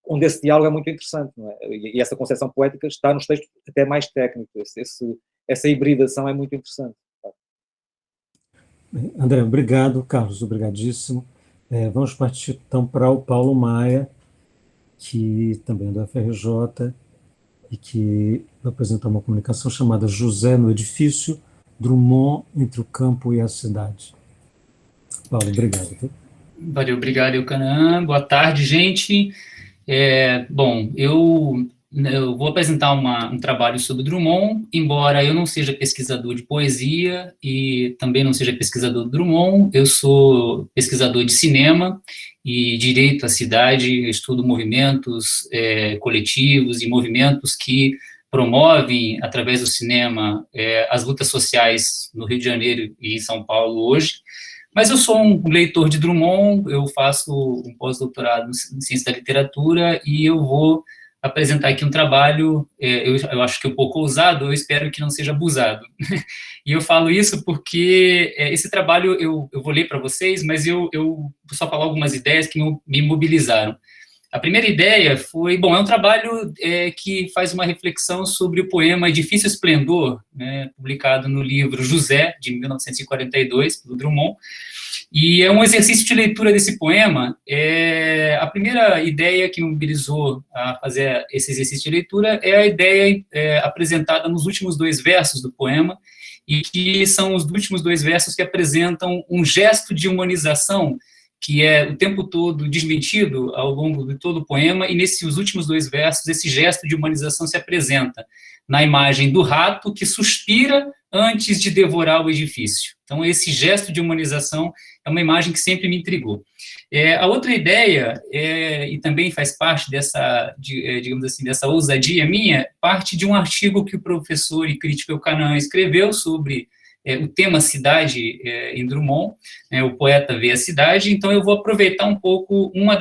Speaker 4: onde esse diálogo é muito interessante, não é? E essa concepção poética está nos textos até mais técnicos, essa hibridação é muito interessante.
Speaker 1: André, obrigado. Carlos, obrigadíssimo. Vamos partir, então, para o Paulo Maia, que também é do FRJ, e que vai apresentar uma comunicação chamada José no Edifício, Drummond entre o campo e a cidade. Paulo, obrigado.
Speaker 5: Valeu, obrigado, Eucanã. Boa tarde, gente. Bom, eu vou apresentar um trabalho sobre Drummond, embora eu não seja pesquisador de poesia e também não seja pesquisador de Drummond, eu sou pesquisador de cinema e direito à cidade, estudo movimentos coletivos e movimentos que promovem, através do cinema, as lutas sociais no Rio de Janeiro e em São Paulo hoje. Mas eu sou um leitor de Drummond, eu faço um pós-doutorado em Ciência da Literatura e eu vou apresentar aqui um trabalho, eu acho que é um pouco ousado, eu espero que não seja abusado. E eu falo isso porque esse trabalho eu vou ler para vocês, mas eu vou só falar algumas ideias que me mobilizaram. A primeira ideia foi, é um trabalho que faz uma reflexão sobre o poema Edifício Esplendor, né, publicado no livro José, de 1942, do Drummond, e é um exercício de leitura desse poema. A primeira ideia que me mobilizou a fazer esse exercício de leitura é a ideia apresentada nos últimos dois versos do poema, e que são os últimos dois versos que apresentam um gesto de humanização que é o tempo todo desmentido ao longo de todo o poema, e nesses últimos dois versos, esse gesto de humanização se apresenta na imagem do rato que suspira antes de devorar o edifício. Então, esse gesto de humanização é uma imagem que sempre me intrigou. A outra ideia, e também faz parte dessa, digamos assim, dessa ousadia minha, parte de um artigo que o professor e crítico Eucanã escreveu sobre o tema cidade em Drummond, o poeta vê a cidade. Então eu vou aproveitar um pouco uma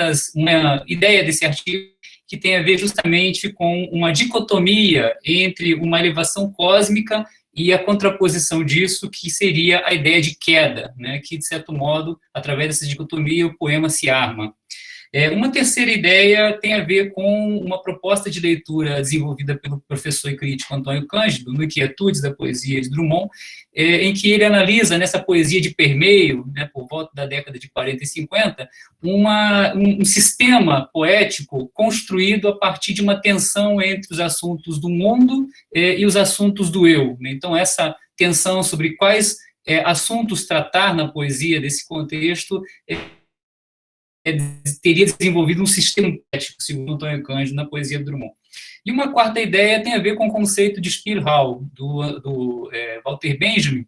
Speaker 5: ideia desse artigo que tem a ver justamente com uma dicotomia entre uma elevação cósmica e a contraposição disso, que seria a ideia de queda, né, que, de certo modo, através dessa dicotomia, o poema se arma. Uma terceira ideia tem a ver com uma proposta de leitura desenvolvida pelo professor e crítico Antônio Cândido, no Inquietudes da Poesia de Drummond, em que ele analisa, nessa poesia de permeio, né, por volta da década de 40 e 50, um sistema poético construído a partir de uma tensão entre os assuntos do mundo e os assuntos do eu. Então, essa tensão sobre quais assuntos tratar na poesia desse contexto teria desenvolvido um sistema poético, segundo Antônio Cândido, na poesia de Drummond. E uma quarta ideia tem a ver com o conceito de Spielraum, do Walter Benjamin,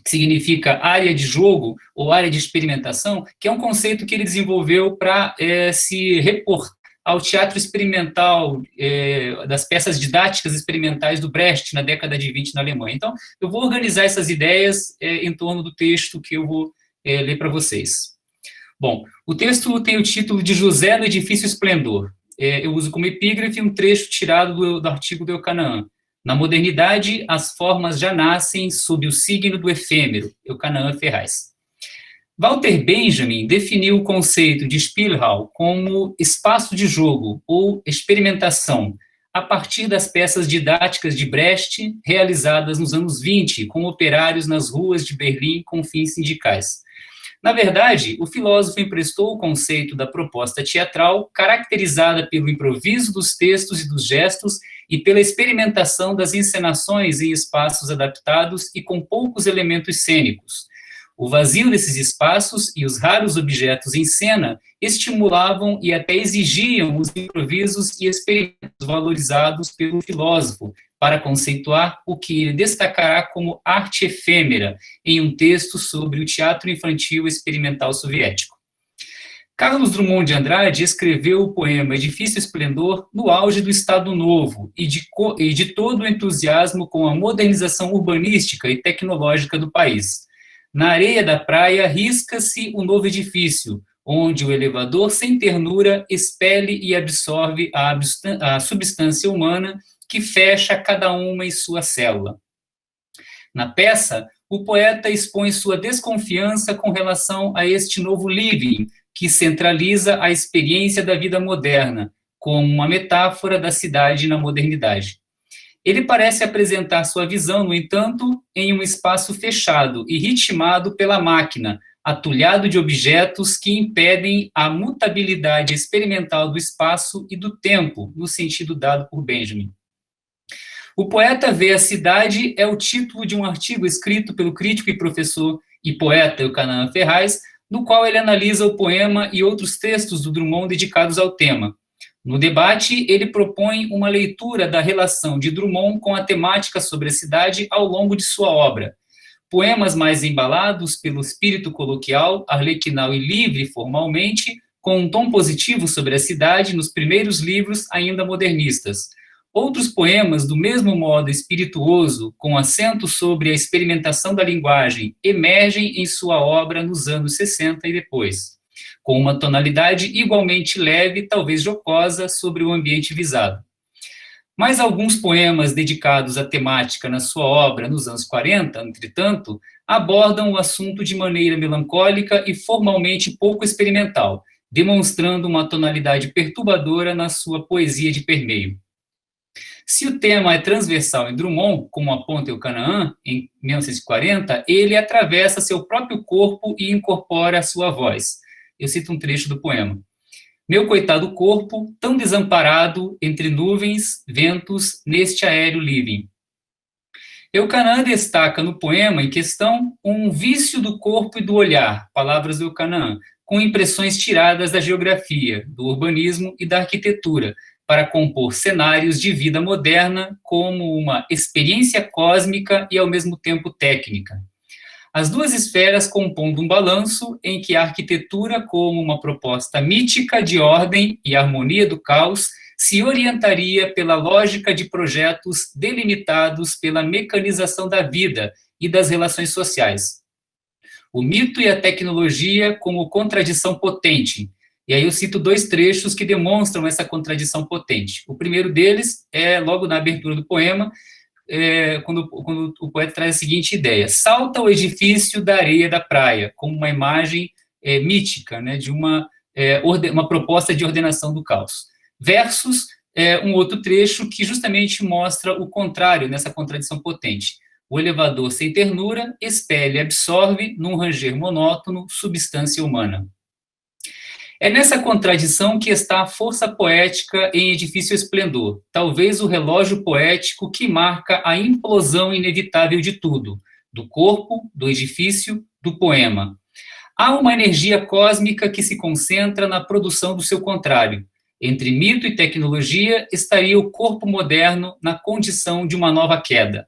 Speaker 5: que significa área de jogo ou área de experimentação, que é um conceito que ele desenvolveu para se reportar ao teatro experimental, das peças didáticas experimentais do Brecht, na década de 20, na Alemanha. Então, eu vou organizar essas ideias em torno do texto que eu vou ler para vocês. Bom, o texto tem o título de José no Edifício Esplendor. Eu uso como epígrafe um trecho tirado do artigo do Eucanaã. Na modernidade, as formas já nascem sob o signo do efêmero. Eucanaã Ferraz. Walter Benjamin definiu o conceito de Spielraum como espaço de jogo ou experimentação, a partir das peças didáticas de Brecht, realizadas nos anos 20, com operários nas ruas de Berlim com fins sindicais. Na verdade, o filósofo emprestou o conceito da proposta teatral, caracterizada pelo improviso dos textos e dos gestos e pela experimentação das encenações em espaços adaptados e com poucos elementos cênicos. O vazio desses espaços e os raros objetos em cena estimulavam e até exigiam os improvisos e experimentos valorizados pelo filósofo, para conceituar o que ele destacará como arte efêmera, em um texto sobre o teatro infantil experimental soviético. Carlos Drummond de Andrade escreveu o poema Edifício Esplendor no auge do Estado Novo e de todo o entusiasmo com a modernização urbanística e tecnológica do país. Na areia da praia risca-se o novo edifício, onde o elevador sem ternura expele e absorve a substância humana que fecha cada uma em sua célula. Na peça, o poeta expõe sua desconfiança com relação a este novo living, que centraliza a experiência da vida moderna, como uma metáfora da cidade na modernidade. Ele parece apresentar sua visão, no entanto, em um espaço fechado e ritmado pela máquina, atulhado de objetos que impedem a mutabilidade experimental do espaço e do tempo, no sentido dado por Benjamin. O poeta vê a cidade é o título de um artigo escrito pelo crítico e professor e poeta Eucanaã Ferraz, no qual ele analisa o poema e outros textos do Drummond dedicados ao tema. No debate, ele propõe uma leitura da relação de Drummond com a temática sobre a cidade ao longo de sua obra. Poemas mais embalados pelo espírito coloquial, arlequinal e livre formalmente, com um tom positivo sobre a cidade nos primeiros livros ainda modernistas. Outros poemas, do mesmo modo espirituoso, com acento sobre a experimentação da linguagem, emergem em sua obra nos anos 60 e depois, com uma tonalidade igualmente leve, talvez jocosa, sobre o ambiente visado. Mas alguns poemas dedicados à temática na sua obra nos anos 40, entretanto, abordam o assunto de maneira melancólica e formalmente pouco experimental, demonstrando uma tonalidade perturbadora na sua poesia de permeio. Se o tema é transversal em Drummond, como aponta Eucanaã, em 1940, ele atravessa seu próprio corpo e incorpora a sua voz. Eu cito um trecho do poema. Meu coitado corpo, tão desamparado entre nuvens, ventos, neste aéreo living. Eucanaã destaca no poema em questão um vício do corpo e do olhar, palavras do Eucanaã, com impressões tiradas da geografia, do urbanismo e da arquitetura, para compor cenários de vida moderna como uma experiência cósmica e, ao mesmo tempo, técnica. As duas esferas compondo um balanço em que a arquitetura, como uma proposta mítica de ordem e harmonia do caos, se orientaria pela lógica de projetos delimitados pela mecanização da vida e das relações sociais. O mito e a tecnologia como contradição potente. E aí eu cito dois trechos que demonstram essa contradição potente. O primeiro deles é logo na abertura do poema, quando o poeta traz a seguinte ideia: salta o edifício da areia da praia, como uma imagem mítica, né, de uma uma proposta de ordenação do caos. Versus um outro trecho que justamente mostra o contrário, nessa contradição potente. O elevador sem ternura expele e absorve, num ranger monótono, substância humana. É nessa contradição que está a força poética em Edifício Esplendor, talvez o relógio poético que marca a implosão inevitável de tudo, do corpo, do edifício, do poema. Há uma energia cósmica que se concentra na produção do seu contrário. Entre mito e tecnologia estaria o corpo moderno na condição de uma nova queda.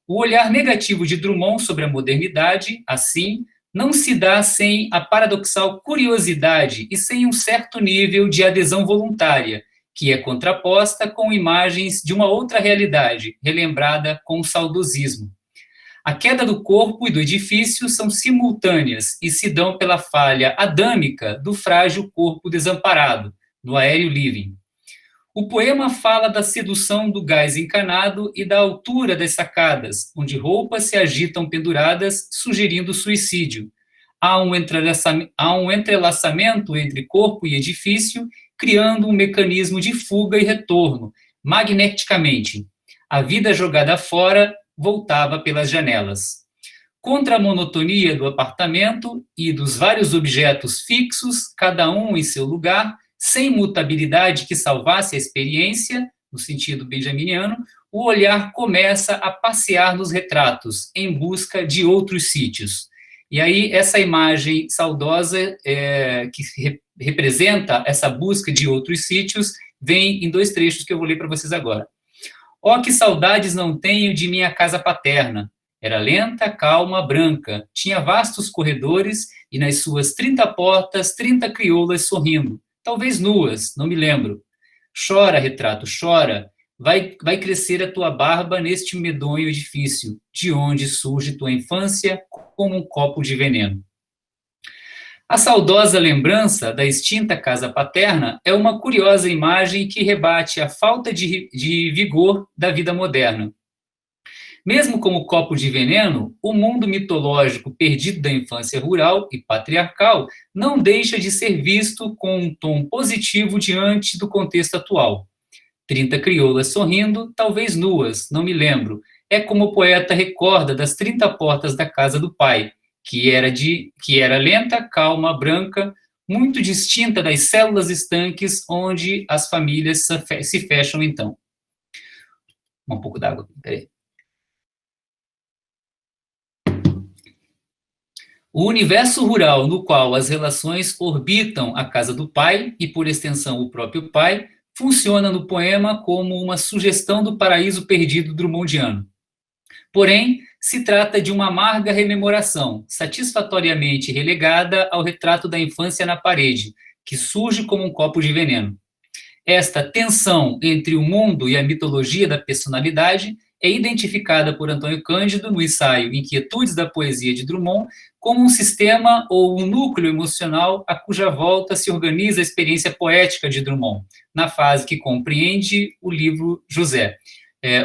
Speaker 5: O olhar negativo de Drummond sobre a modernidade, assim, não se dá sem a paradoxal curiosidade e sem um certo nível de adesão voluntária, que é contraposta com imagens de uma outra realidade, relembrada com o saudosismo. A queda do corpo e do edifício são simultâneas e se dão pela falha adâmica do frágil corpo desamparado, no aéreo living. O poema fala da sedução do gás encanado e da altura das sacadas, onde roupas se agitam penduradas, sugerindo suicídio. Há um entrelaçamento entre corpo e edifício, criando um mecanismo de fuga e retorno, magneticamente. A vida jogada fora voltava pelas janelas. Contra a monotonia do apartamento e dos vários objetos fixos, cada um em seu lugar, sem mutabilidade que salvasse a experiência, no sentido benjaminiano, o olhar começa a passear nos retratos, em busca de outros sítios. E aí, essa imagem saudosa, que representa essa busca de outros sítios, vem em 2 trechos que eu vou ler para vocês agora. Ó, que saudades não tenho de minha casa paterna. Era lenta, calma, branca, tinha vastos corredores e nas suas 30 portas, 30 crioulas sorrindo. Talvez nuas, não me lembro. Chora, retrato, chora. Vai crescer a tua barba neste medonho edifício, de onde surge tua infância como um copo de veneno. A saudosa lembrança da extinta casa paterna é uma curiosa imagem que rebate a falta de vigor da vida moderna. Mesmo como copo de veneno, o mundo mitológico perdido da infância rural e patriarcal não deixa de ser visto com um tom positivo diante do contexto atual. 30 crioulas sorrindo, talvez nuas, não me lembro. É como o poeta recorda das 30 portas da casa do pai, que era lenta, calma, branca, muito distinta das células estanques onde as famílias se fecham então. Um pouco d'água, peraí. O universo rural no qual as relações orbitam a casa do pai, e por extensão o próprio pai, funciona no poema como uma sugestão do paraíso perdido drummondiano. Porém, se trata de uma amarga rememoração, satisfatoriamente relegada ao retrato da infância na parede, que surge como um copo de veneno. Esta tensão entre o mundo e a mitologia da personalidade é identificada por Antônio Cândido no ensaio Inquietudes da Poesia de Drummond como um sistema ou um núcleo emocional a cuja volta se organiza a experiência poética de Drummond, na fase que compreende o livro José,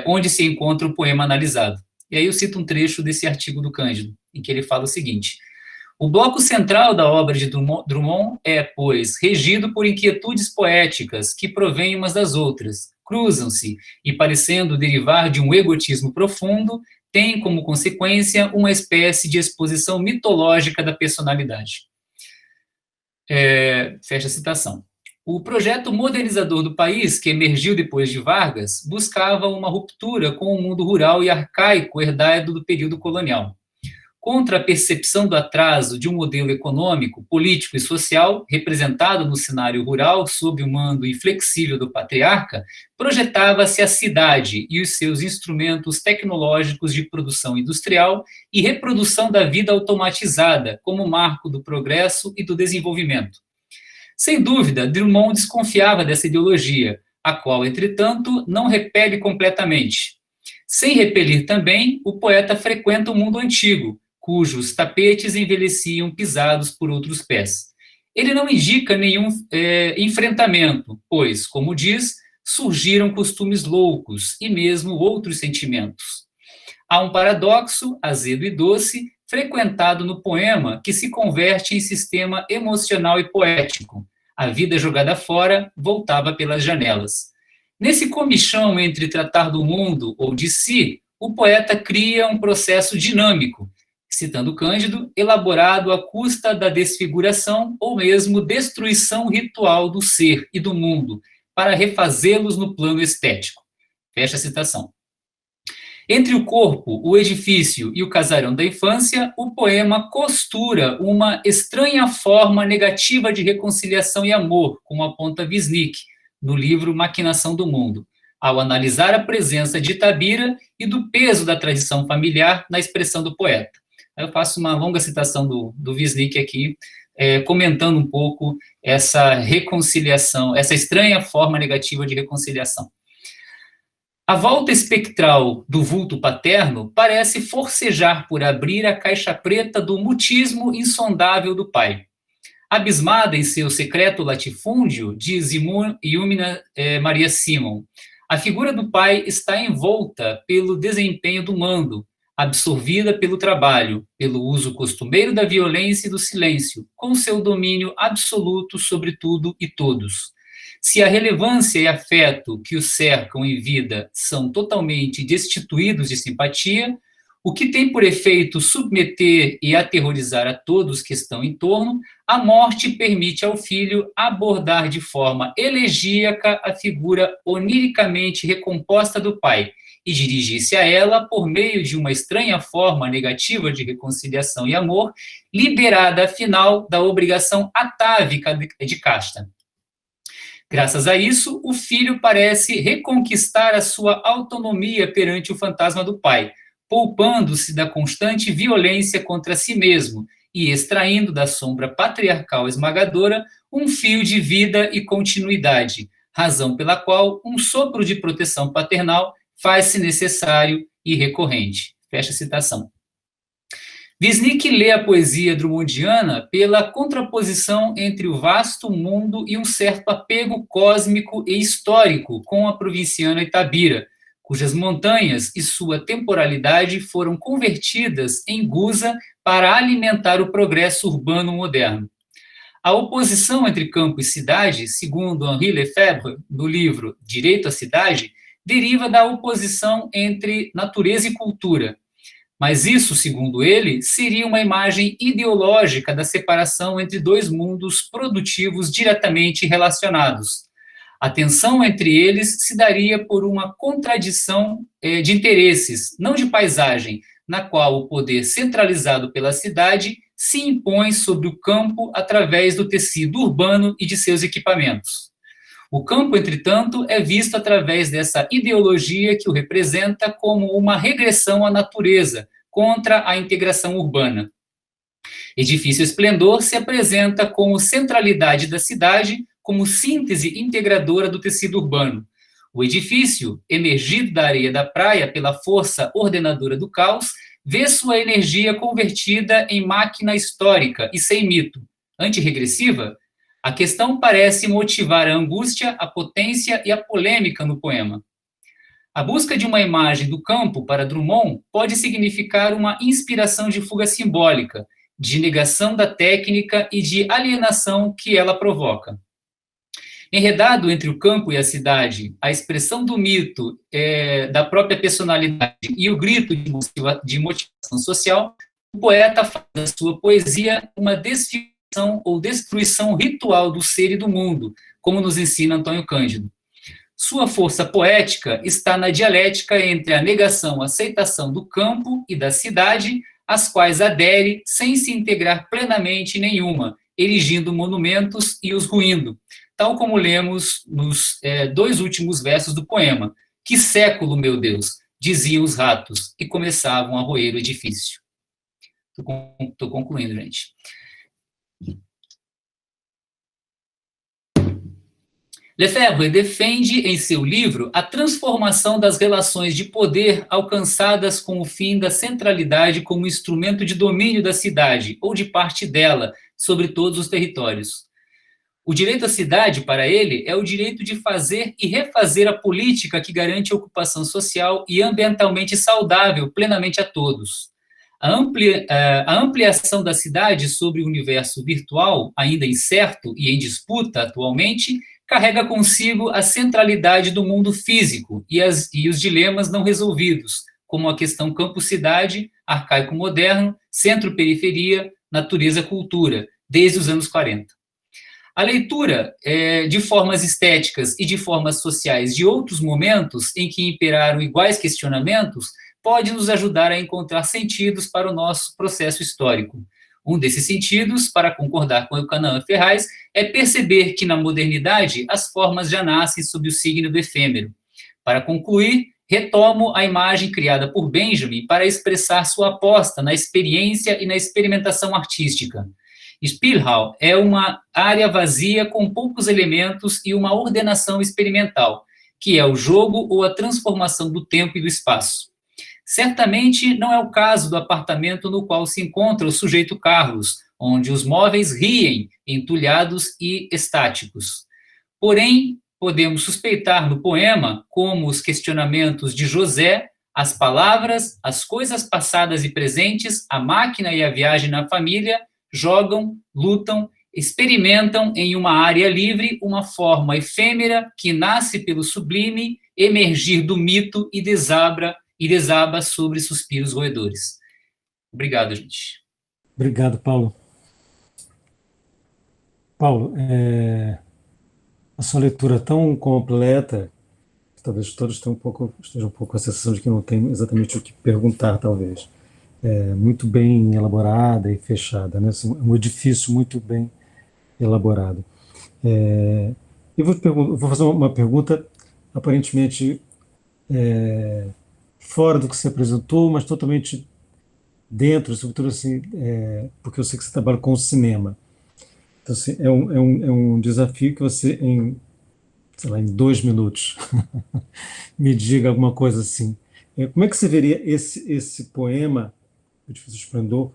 Speaker 5: onde se encontra o poema analisado. E aí eu cito um trecho desse artigo do Cândido, em que ele fala o seguinte: o bloco central da obra de Drummond é, pois, regido por inquietudes poéticas que provêm umas das outras, cruzam-se e, parecendo derivar de um egotismo profundo, têm como consequência uma espécie de exposição mitológica da personalidade. Fecha a citação. O projeto modernizador do país, que emergiu depois de Vargas, buscava uma ruptura com o mundo rural e arcaico herdado do período colonial. Contra a percepção do atraso de um modelo econômico, político e social, representado no cenário rural sob o mando inflexível do patriarca, projetava-se a cidade e os seus instrumentos tecnológicos de produção industrial e reprodução da vida automatizada como marco do progresso e do desenvolvimento. Sem dúvida, Drummond desconfiava dessa ideologia, a qual, entretanto, não repele completamente. Sem repelir também, o poeta frequenta o mundo antigo, cujos tapetes envelheciam pisados por outros pés. Ele não indica nenhum enfrentamento, pois, como diz, surgiram costumes loucos e mesmo outros sentimentos. Há um paradoxo, azedo e doce, frequentado no poema que se converte em sistema emocional e poético. A vida jogada fora voltava pelas janelas. Nesse comichão entre tratar do mundo ou de si, o poeta cria um processo dinâmico, citando Cândido, elaborado à custa da desfiguração ou mesmo destruição ritual do ser e do mundo, para refazê-los no plano estético. Fecha a citação. Entre o corpo, o edifício e o casarão da infância, o poema costura uma estranha forma negativa de reconciliação e amor, como aponta Wisnik, no livro Maquinação do Mundo, ao analisar a presença de Itabira e do peso da tradição familiar na expressão do poeta. Eu faço uma longa citação do Wisnik aqui, comentando um pouco essa reconciliação, essa estranha forma negativa de reconciliação. A volta espectral do vulto paterno parece forcejar por abrir a caixa preta do mutismo insondável do pai. Abismada em seu secreto latifúndio, diz Iumina Maria Simon, a figura do pai está envolta pelo desempenho do mando, absorvida pelo trabalho, pelo uso costumeiro da violência e do silêncio, com seu domínio absoluto sobre tudo e todos. Se a relevância e afeto que o cercam em vida são totalmente destituídos de simpatia, o que tem por efeito submeter e aterrorizar a todos que estão em torno, a morte permite ao filho abordar de forma elegíaca a figura oniricamente recomposta do pai e dirigir-se a ela por meio de uma estranha forma negativa de reconciliação e amor, liberada, afinal, da obrigação atávica de casta. Graças a isso, o filho parece reconquistar a sua autonomia perante o fantasma do pai, poupando-se da constante violência contra si mesmo e extraindo da sombra patriarcal esmagadora um fio de vida e continuidade, razão pela qual um sopro de proteção paternal faz-se necessário e recorrente. Fecha a citação. Wisnik lê a poesia drummondiana pela contraposição entre o vasto mundo e um certo apego cósmico e histórico com a provinciana Itabira, cujas montanhas e sua temporalidade foram convertidas em gusa para alimentar o progresso urbano moderno. A oposição entre campo e cidade, segundo Henri Lefebvre, no livro Direito à Cidade, deriva da oposição entre natureza e cultura. Mas isso, segundo ele, seria uma imagem ideológica da separação entre dois mundos produtivos diretamente relacionados. A tensão entre eles se daria por uma contradição de interesses, não de paisagem, na qual o poder centralizado pela cidade se impõe sobre o campo através do tecido urbano e de seus equipamentos. O campo, entretanto, é visto através dessa ideologia que o representa como uma regressão à natureza, contra a integração urbana. Edifício Esplendor se apresenta como centralidade da cidade, como síntese integradora do tecido urbano. O edifício, emergido da areia da praia pela força ordenadora do caos, vê sua energia convertida em máquina histórica e sem mito. Antirregressiva, a questão parece motivar a angústia, a potência e a polêmica no poema. A busca de uma imagem do campo para Drummond pode significar uma inspiração de fuga simbólica, de negação da técnica e de alienação que ela provoca. Enredado entre o campo e a cidade, a expressão do mito da própria personalidade e o grito de motivação social, o poeta faz da sua poesia uma desfiguração ou destruição ritual do ser e do mundo, como nos ensina Antônio Cândido. Sua força poética está na dialética entre a negação-aceitação do campo e da cidade, às quais adere sem se integrar plenamente em nenhuma, erigindo monumentos e os ruindo, tal como lemos nos dois últimos versos do poema. Que século, meu Deus, diziam os ratos, e começavam a roer o edifício. Estou concluindo, gente. Lefebvre defende em seu livro a transformação das relações de poder alcançadas com o fim da centralidade como instrumento de domínio da cidade, ou de parte dela, sobre todos os territórios. O direito à cidade, para ele, é o direito de fazer e refazer a política que garante a ocupação social e ambientalmente saudável plenamente a todos. A ampliação da cidade sobre o universo virtual, ainda incerto e em disputa atualmente, carrega consigo a centralidade do mundo físico e os dilemas não resolvidos, como a questão campo-cidade, arcaico-moderno, centro-periferia, natureza-cultura, desde os anos 40. A leitura de formas estéticas e de formas sociais de outros momentos em que imperaram iguais questionamentos pode nos ajudar a encontrar sentidos para o nosso processo histórico. Um desses sentidos, para concordar com o Canaã Ferraz, é perceber que na modernidade as formas já nascem sob o signo do efêmero. Para concluir, retomo a imagem criada por Benjamin para expressar sua aposta na experiência e na experimentação artística. Spielhaus é uma área vazia com poucos elementos e uma ordenação experimental, que é o jogo ou a transformação do tempo e do espaço. Certamente não é o caso do apartamento no qual se encontra o sujeito Carlos, onde os móveis riem, entulhados e estáticos. Porém, podemos suspeitar no poema como os questionamentos de José, as palavras, as coisas passadas e presentes, a máquina e a viagem na família, jogam, lutam, experimentam em uma área livre uma forma efêmera que nasce pelo sublime, emergir do mito e desaba sobre suspiros roedores. Obrigado, gente.
Speaker 1: Obrigado, Paulo. Paulo, a sua leitura tão completa, talvez todos estejam um pouco com a sensação de que não tem exatamente o que perguntar, talvez. Muito bem elaborada e fechada, né? Um edifício muito bem elaborado. Eu vou fazer uma pergunta aparentemente fora do que você apresentou, mas totalmente dentro, sobretudo assim, porque eu sei que você trabalha com o cinema. Então, assim, é um desafio que você, sei lá, em 2 minutos, me diga alguma coisa assim. Como é que você veria esse poema, O Edifício Esplendor,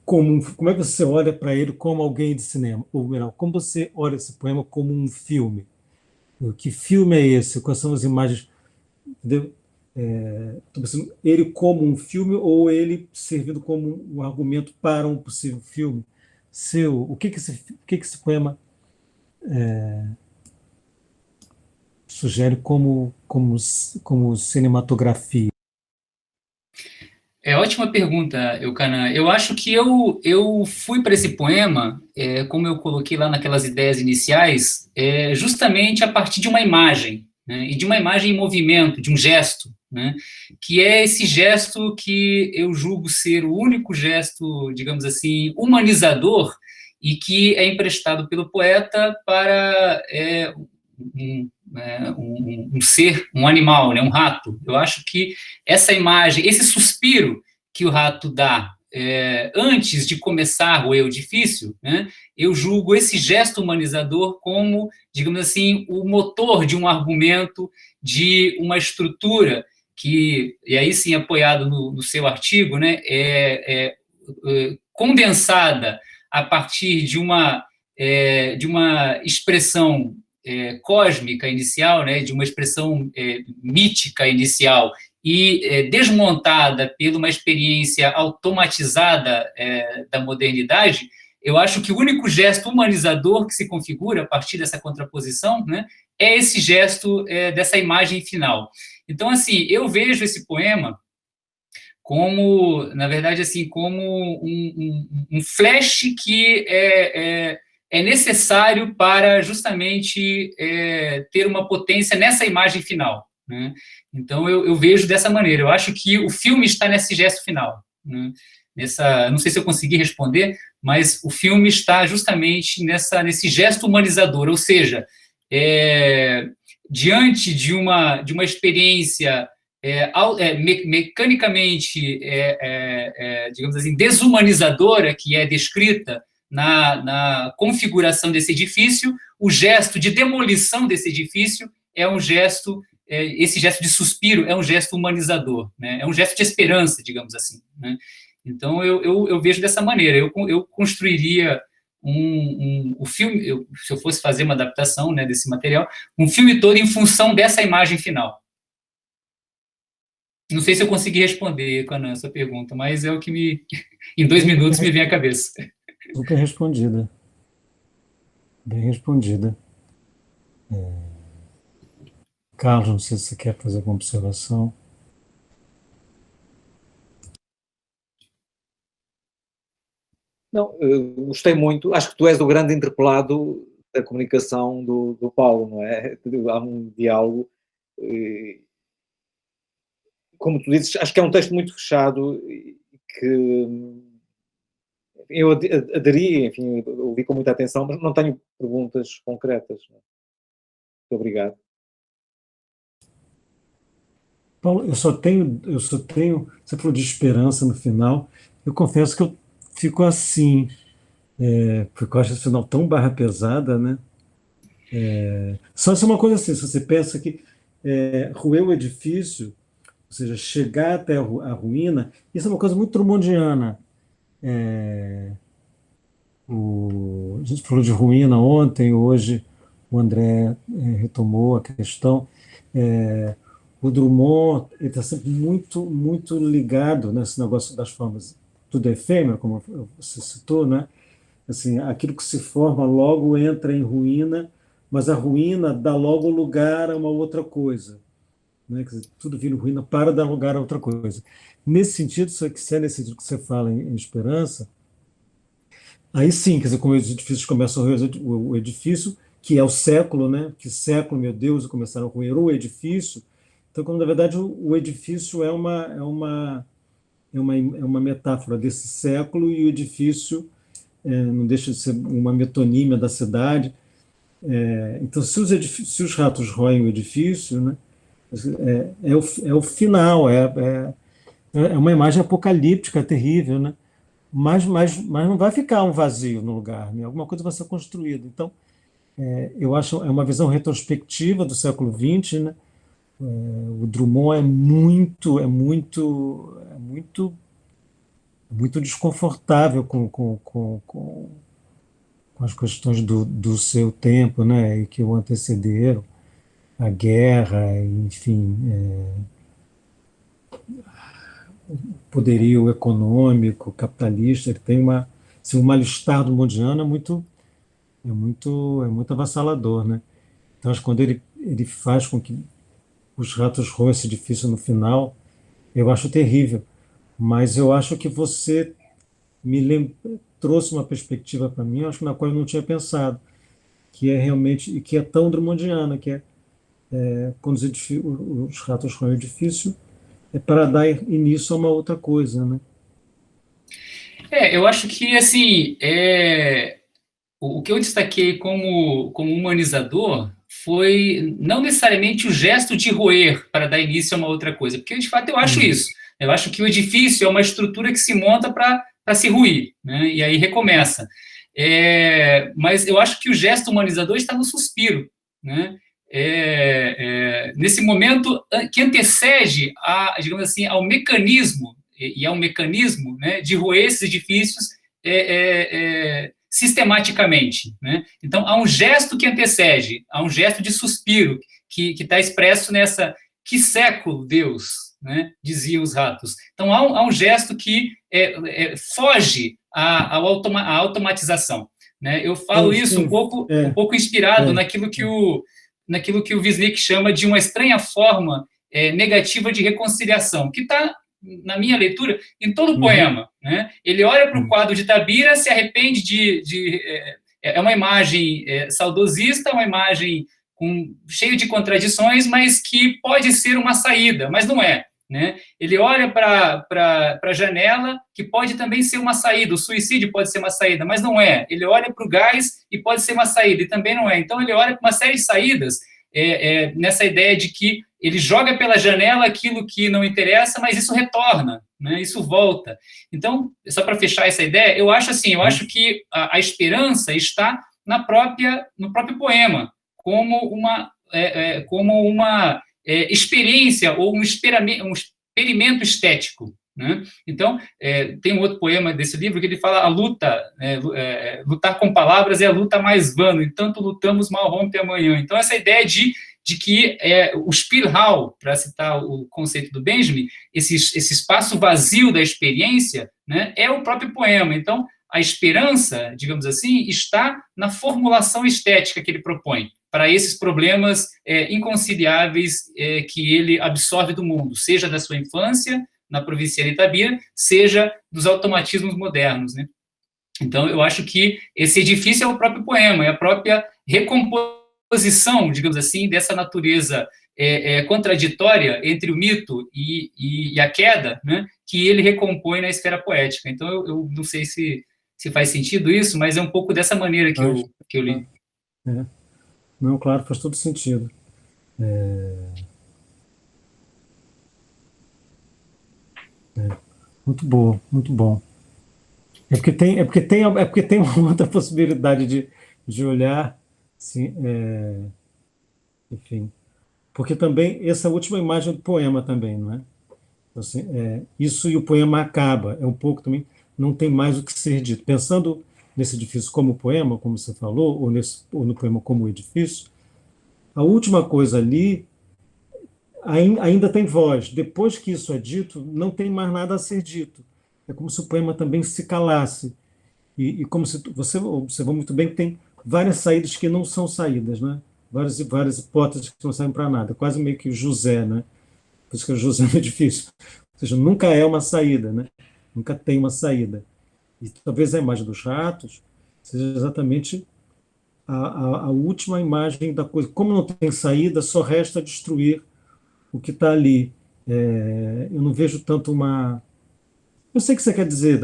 Speaker 1: como é que você olha para ele como alguém de cinema? Ou melhor, como você olha esse poema como um filme? Que filme é esse? Quais são as imagens? Estou pensando, ele como um filme ou ele servindo como um argumento para um possível filme? O que esse poema sugere como cinematografia?
Speaker 5: Ótima pergunta, Eucanã. Eu acho que eu fui para esse poema, como eu coloquei lá naquelas ideias iniciais, justamente a partir de uma imagem, né, e de uma imagem em movimento, de um gesto, né, que é esse gesto que eu julgo ser o único gesto, digamos assim, humanizador e que é emprestado pelo poeta para um ser, um animal, né, um rato. Eu acho que essa imagem, esse suspiro que o rato dá antes de começar o edifício, né, eu julgo esse gesto humanizador como, digamos assim, o motor de um argumento, de uma estrutura que, e aí sim apoiado no seu artigo, né, condensada a partir de uma expressão cósmica inicial, né, de uma expressão mítica inicial e desmontada por uma experiência automatizada da modernidade, eu acho que o único gesto humanizador que se configura a partir dessa contraposição, né, é esse gesto dessa imagem final. Então, assim, eu vejo esse poema como, na verdade, assim, como um flash que é necessário para justamente ter uma potência nessa imagem final, né? Então, eu vejo dessa maneira. Eu acho que o filme está nesse gesto final, né? Não sei se eu consegui responder, mas o filme está justamente nesse gesto humanizador, ou seja, diante de uma experiência mecanicamente, digamos assim, desumanizadora, que é descrita na configuração desse edifício, o gesto de demolição desse edifício é um gesto, esse gesto de suspiro é um gesto humanizador, né? É um gesto de esperança, digamos assim, né? Então, eu vejo dessa maneira. Eu construiria o filme, se eu fosse fazer uma adaptação, né, desse material, um filme todo em função dessa imagem final. Não sei se eu consegui responder, Canan, essa pergunta, mas é o que em 2 minutos me vem à cabeça.
Speaker 1: Super respondida. Bem respondida. Carlos, não sei se você quer fazer alguma observação.
Speaker 4: Não, gostei muito. Acho que tu és o grande interpelado da comunicação do Paulo, não é? Há um diálogo. Como tu dizes, acho que é um texto muito fechado e que eu aderi, enfim, ouvi com muita atenção, mas não tenho perguntas concretas. Muito obrigado.
Speaker 1: Paulo, você falou de esperança no final. Eu confesso que eu fico assim, porque eu acho esse final tão barra pesada, né? Só se é uma coisa assim, se você pensa que ruir o edifício, ou seja, chegar até a ruína, isso é uma coisa muito drummondiana. A gente falou de ruína ontem, hoje o André retomou a questão. O Drummond está sempre muito, muito ligado nesse negócio das formas. Tudo é efêmero, como você citou, né? Assim, aquilo que se forma logo entra em ruína, mas a ruína dá logo lugar a uma outra coisa, né? Quer dizer, tudo vira ruína para dar lugar a outra coisa. Nesse sentido, se é nesse sentido que você fala em esperança, aí sim, quer dizer, como os edifícios começam a ruir o edifício, que é o século, né? Que século, meu Deus, começaram a ruir o edifício. Então, como na verdade o edifício é uma metáfora desse século, e o edifício não deixa de ser uma metonímia da cidade. Então, se os ratos roem o edifício, né? É o final, é uma imagem apocalíptica terrível, né? Mas não vai ficar um vazio no lugar, né? Alguma coisa vai ser construída. Então, eu acho uma visão retrospectiva do século XX, né? O Drummond muito desconfortável com as questões do seu tempo, né? E que o antecederam, a guerra, enfim, poderio econômico, capitalista. Ele tem assim, um mal-estar do mundiano é muito avassalador, né? Então, acho que quando ele faz com que os ratos roem esse edifício no final, eu acho terrível. Mas eu acho que você trouxe uma perspectiva para mim, acho que na qual eu não tinha pensado, que é realmente, e que é tão drummondiana, que quando os ratos roem o edifício, é para dar início a uma outra coisa, né?
Speaker 5: Eu acho que, assim, o que eu destaquei como humanizador foi não necessariamente o gesto de roer para dar início a uma outra coisa, porque, de fato, eu acho isso. Eu acho que o edifício é uma estrutura que se monta para se ruir, né? E aí recomeça. Mas eu acho que o gesto humanizador está no suspiro, né? Nesse momento que antecede, digamos assim, ao mecanismo, e é um mecanismo, né, de roer esses edifícios sistematicamente, né? Então, há um gesto que antecede, há um gesto de suspiro que está expresso nessa "que século, Deus", né, diziam os ratos. Então, há um gesto que foge à automatização, né? Eu falo isso um pouco inspirado naquilo que o Wisnik chama de uma estranha forma negativa de reconciliação, que está, na minha leitura, em todo o poema, né? Ele olha para o quadro de Tabira, se arrepende é uma imagem saudosista, uma imagem cheia de contradições, mas que pode ser uma saída, mas não é, né? Ele olha para a janela, que pode também ser uma saída, o suicídio pode ser uma saída, mas não é. Ele olha para o gás e pode ser uma saída, e também não é. Então, ele olha para uma série de saídas, nessa ideia de que ele joga pela janela aquilo que não interessa, mas isso retorna, né? Isso volta. Então, só para fechar essa ideia, eu acho que a esperança está no próprio poema, como uma experiência ou um experimento estético, né? Então, tem um outro poema desse livro que ele fala a luta, lutar com palavras é a luta mais vã, entanto lutamos mal rompe amanhã. Então, essa ideia de de que o Spielraum, para citar o conceito do Benjamin, esse espaço vazio da experiência, né, é o próprio poema. Então, a esperança, digamos assim, está na formulação estética que ele propõe para esses problemas inconciliáveis que ele absorve do mundo, seja da sua infância, na província Itabira, seja dos automatismos modernos, né? Então, eu acho que esse edifício é o próprio poema, é a própria recomposição, digamos assim, dessa natureza contraditória entre o mito e a queda, né, que ele recompõe na esfera poética. Então, eu não sei se faz sentido isso, mas é um pouco dessa maneira que eu li.
Speaker 1: Não, claro, faz todo sentido. Muito bom, muito bom. É porque tem uma outra possibilidade de olhar, assim, enfim. Porque também, essa última imagem do poema também, não é? Então, assim, isso e o poema acaba, é um pouco também, não tem mais o que ser dito. Pensando nesse edifício como poema, como você falou, ou no poema como edifício, a última coisa ali ainda tem voz. Depois que isso é dito, não tem mais nada a ser dito. É como se o poema também se calasse. E como se você observou muito bem que tem várias saídas que não são saídas, né? Várias hipóteses que não saem para nada. Quase meio que o José, né? Por isso que o José é difícil. Ou seja, nunca é uma saída, né? Nunca tem uma saída. E talvez a imagem dos ratos seja exatamente a última imagem da coisa. Como não tem saída, só resta destruir o que está ali. Eu não vejo tanto uma. Eu sei o que você quer dizer,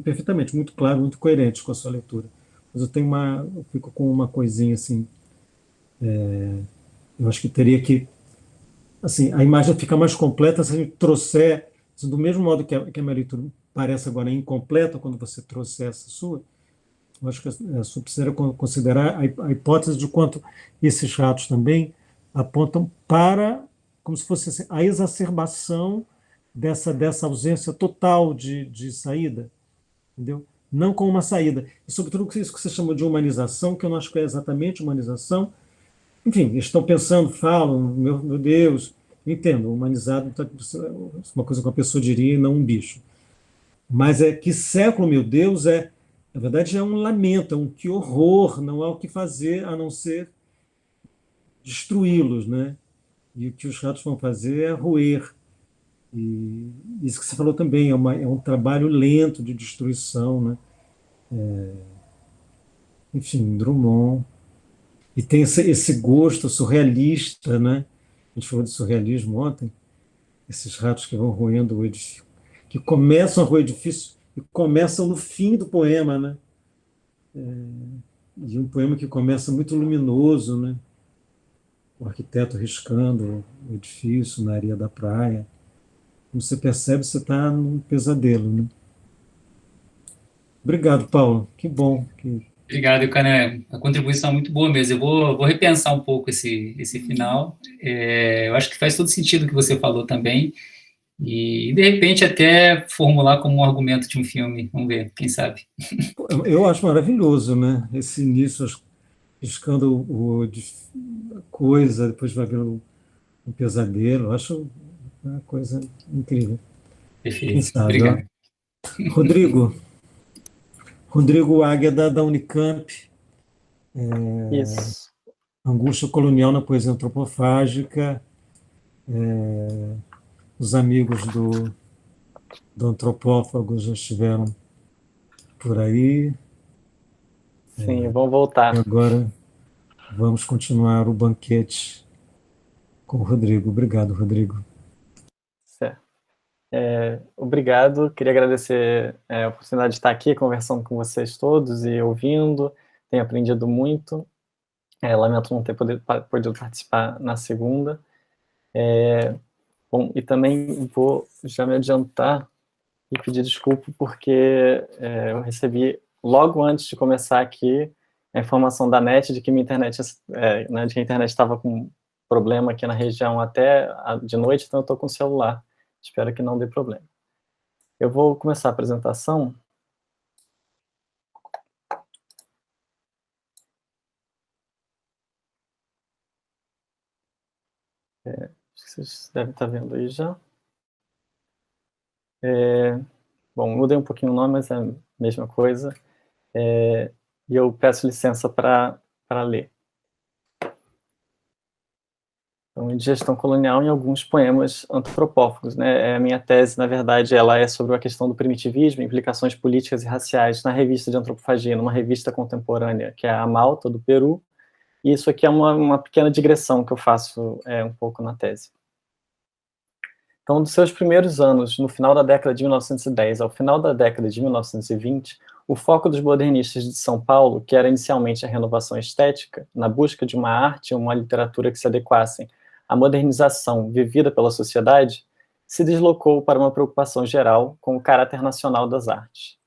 Speaker 1: perfeitamente, muito claro, muito coerente com a sua leitura. Mas eu fico com uma coisinha assim. Eu acho que teria que, assim, a imagem fica mais completa se a gente trouxer, assim, do mesmo modo que a minha leitura parece agora incompleta quando você trouxe essa sua. Eu acho que a sua precisa considerar a hipótese de quanto esses ratos também apontam para, como se fosse assim, a exacerbação dessa ausência total de saída, entendeu? Não com uma saída. E, sobretudo, isso que você chamou de humanização, que eu não acho que é exatamente humanização. Enfim, eles estão pensando, falam, meu Deus, eu entendo, humanizado é uma coisa que uma pessoa diria e não um bicho. Mas que século, meu Deus, na verdade, é um lamento, que horror, não há o que fazer a não ser destruí-los, né? E o que os ratos vão fazer é roer. E isso que você falou também, é um trabalho lento de destruição, né? Enfim, Drummond. E tem esse gosto surrealista, né? A gente falou de surrealismo ontem, esses ratos que vão roendo o edifício, que começam a roer o edifício e começam no fim do poema, né? E um poema que começa muito luminoso, né? O arquiteto riscando o edifício na areia da praia. Como você percebe, você está num pesadelo, né? Obrigado, Paulo. Que bom.
Speaker 5: Obrigado, Cané. A contribuição é muito boa mesmo. Eu vou repensar um pouco esse final. Eu acho que faz todo sentido o que você falou também. E, de repente, até formular como um argumento de um filme. Vamos ver, quem sabe.
Speaker 1: Eu acho maravilhoso, né? Esse início, riscando a coisa, depois vai vir um pesadelo. Eu acho uma coisa incrível. Quem
Speaker 5: Perfeito.
Speaker 1: sabe, ó.
Speaker 5: Obrigado.
Speaker 1: Rodrigo Águeda, da Unicamp.
Speaker 6: Isso.
Speaker 1: Angústia colonial na poesia antropofágica. Os amigos do antropófago já estiveram por aí.
Speaker 6: Sim, vão voltar.
Speaker 1: E agora vamos continuar o banquete com o Rodrigo. Obrigado, Rodrigo.
Speaker 6: Certo. Obrigado. Queria agradecer a oportunidade de estar aqui conversando com vocês todos e ouvindo. Tenho aprendido muito. Lamento não ter podido participar na segunda. Bom, e também vou já me adiantar e pedir desculpa porque eu recebi logo antes de começar aqui a informação da NET de que minha internet, né, de que a internet estava com problema aqui na região até de noite, então eu estou com o celular. Espero que não dê problema. Eu vou começar a apresentação. Vocês devem estar vendo aí já. Bom, mudei um pouquinho o nome, mas é a mesma coisa. E eu peço licença para ler. Então, Indigestão Colonial em alguns poemas antropófagos, né? A minha tese, na verdade, ela é sobre a questão do primitivismo, implicações políticas e raciais na revista de antropofagia, numa revista contemporânea, que é a Malta, do Peru, e isso aqui é uma pequena digressão que eu faço um pouco na tese. Então, dos seus primeiros anos, no final da década de 1910 ao final da década de 1920, o foco dos modernistas de São Paulo, que era inicialmente a renovação estética, na busca de uma arte e uma literatura que se adequassem à modernização vivida pela sociedade, se deslocou para uma preocupação geral com o caráter nacional das artes.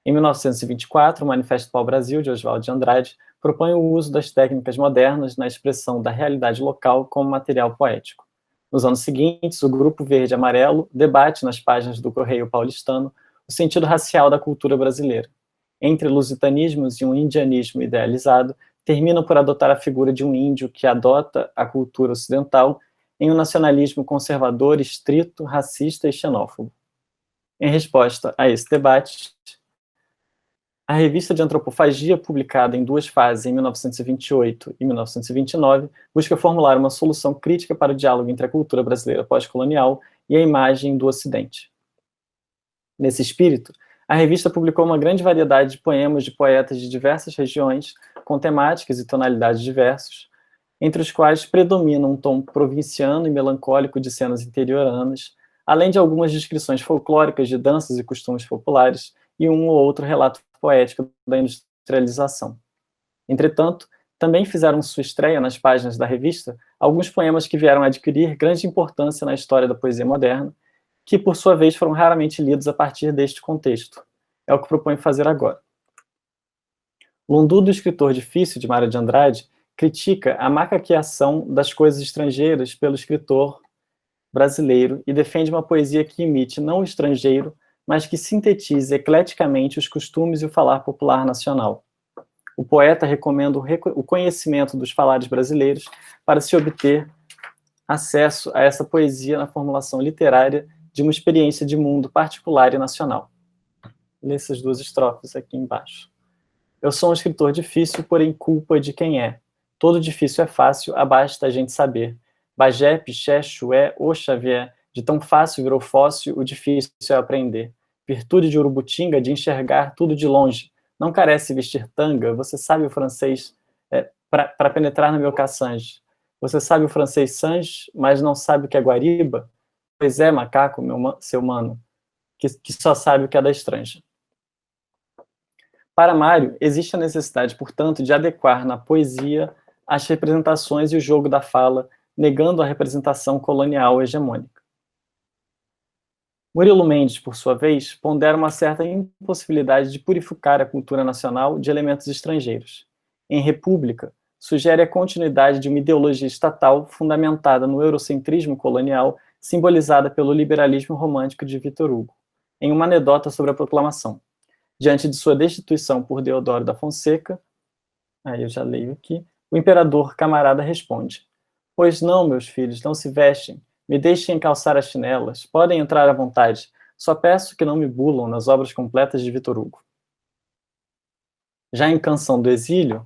Speaker 6: Em 1924, o Manifesto Pau-Brasil, de Oswald de Andrade, propõe o uso das técnicas modernas na expressão da realidade local como material poético. Nos anos seguintes, o Grupo Verde e Amarelo debate nas páginas do Correio Paulistano o sentido racial da cultura brasileira. Entre lusitanismos e um indianismo idealizado, terminam por adotar a figura de um índio que adota a cultura ocidental em um nacionalismo conservador, estrito, racista e xenófobo. Em resposta a esse debate, a revista de antropofagia, publicada em duas fases, em 1928 e 1929, busca formular uma solução crítica para o diálogo entre a cultura brasileira pós-colonial e a imagem do Ocidente. Nesse espírito, a revista publicou uma grande variedade de poemas de poetas de diversas regiões, com temáticas e tonalidades diversos, entre os quais predomina um tom provinciano e melancólico de cenas interioranas, além de algumas descrições folclóricas de danças e costumes populares e um ou outro relato poético da industrialização. Entretanto, também fizeram sua estreia nas páginas da revista alguns poemas que vieram a adquirir grande importância na história da poesia moderna, que, por sua vez, foram raramente lidos a partir deste contexto. É o que proponho fazer agora. Lundu, do escritor difícil de Mário de Andrade, critica a macaqueação das coisas estrangeiras pelo escritor brasileiro e defende uma poesia que imite não o estrangeiro, mas que sintetize ecleticamente os costumes e o falar popular nacional. O poeta recomenda o conhecimento dos falares brasileiros para se obter acesso a essa poesia na formulação literária de uma experiência de mundo particular e nacional. Nessas duas estrofes aqui embaixo. Eu sou um escritor difícil, porém culpa de quem é. Todo difícil é fácil, abasta a gente saber. Bagé, Piché, Chué, ou Xavier, de tão fácil virou fóssil, o difícil é aprender. Virtude de Urubutinga, de enxergar tudo de longe. Não carece vestir tanga, você sabe o francês para penetrar no meu caçange. Você sabe o francês sange, mas não sabe o que é guariba? Pois é, macaco, seu mano, que só sabe o que é da estranja. Para Mário, existe a necessidade, portanto, de adequar na poesia as representações e o jogo da fala, negando a representação colonial hegemônica. Murilo Mendes, por sua vez, pondera uma certa impossibilidade de purificar a cultura nacional de elementos estrangeiros. Em República, sugere a continuidade de uma ideologia estatal fundamentada no eurocentrismo colonial, simbolizada pelo liberalismo romântico de Victor Hugo, em uma anedota sobre a proclamação. Diante de sua destituição por Deodoro da Fonseca, aí eu já leio aqui, o imperador camarada responde: pois não, meus filhos, não se vestem, me deixem calçar as chinelas, podem entrar à vontade, só peço que não me bulam nas obras completas de Victor Hugo. Já em Canção do Exílio,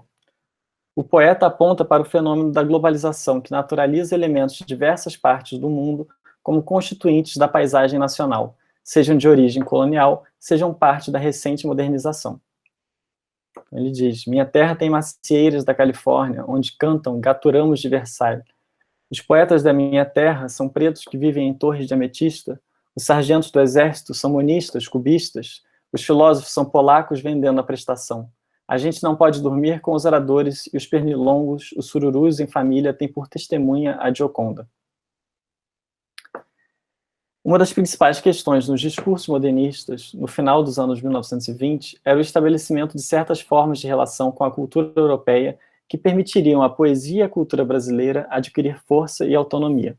Speaker 6: o poeta aponta para o fenômeno da globalização que naturaliza elementos de diversas partes do mundo como constituintes da paisagem nacional, sejam de origem colonial, sejam parte da recente modernização. Ele diz: minha terra tem macieiras da Califórnia, onde cantam gaturamos de Versailles. Os poetas da minha terra são pretos que vivem em torres de ametista, os sargentos do exército são monistas, cubistas, os filósofos são polacos vendendo a prestação. A gente não pode dormir com os oradores e os pernilongos, os sururus em família têm por testemunha a Gioconda. Uma das principais questões nos discursos modernistas, no final dos anos 1920, era o estabelecimento de certas formas de relação com a cultura europeia que permitiriam à poesia e à cultura brasileira adquirir força e autonomia.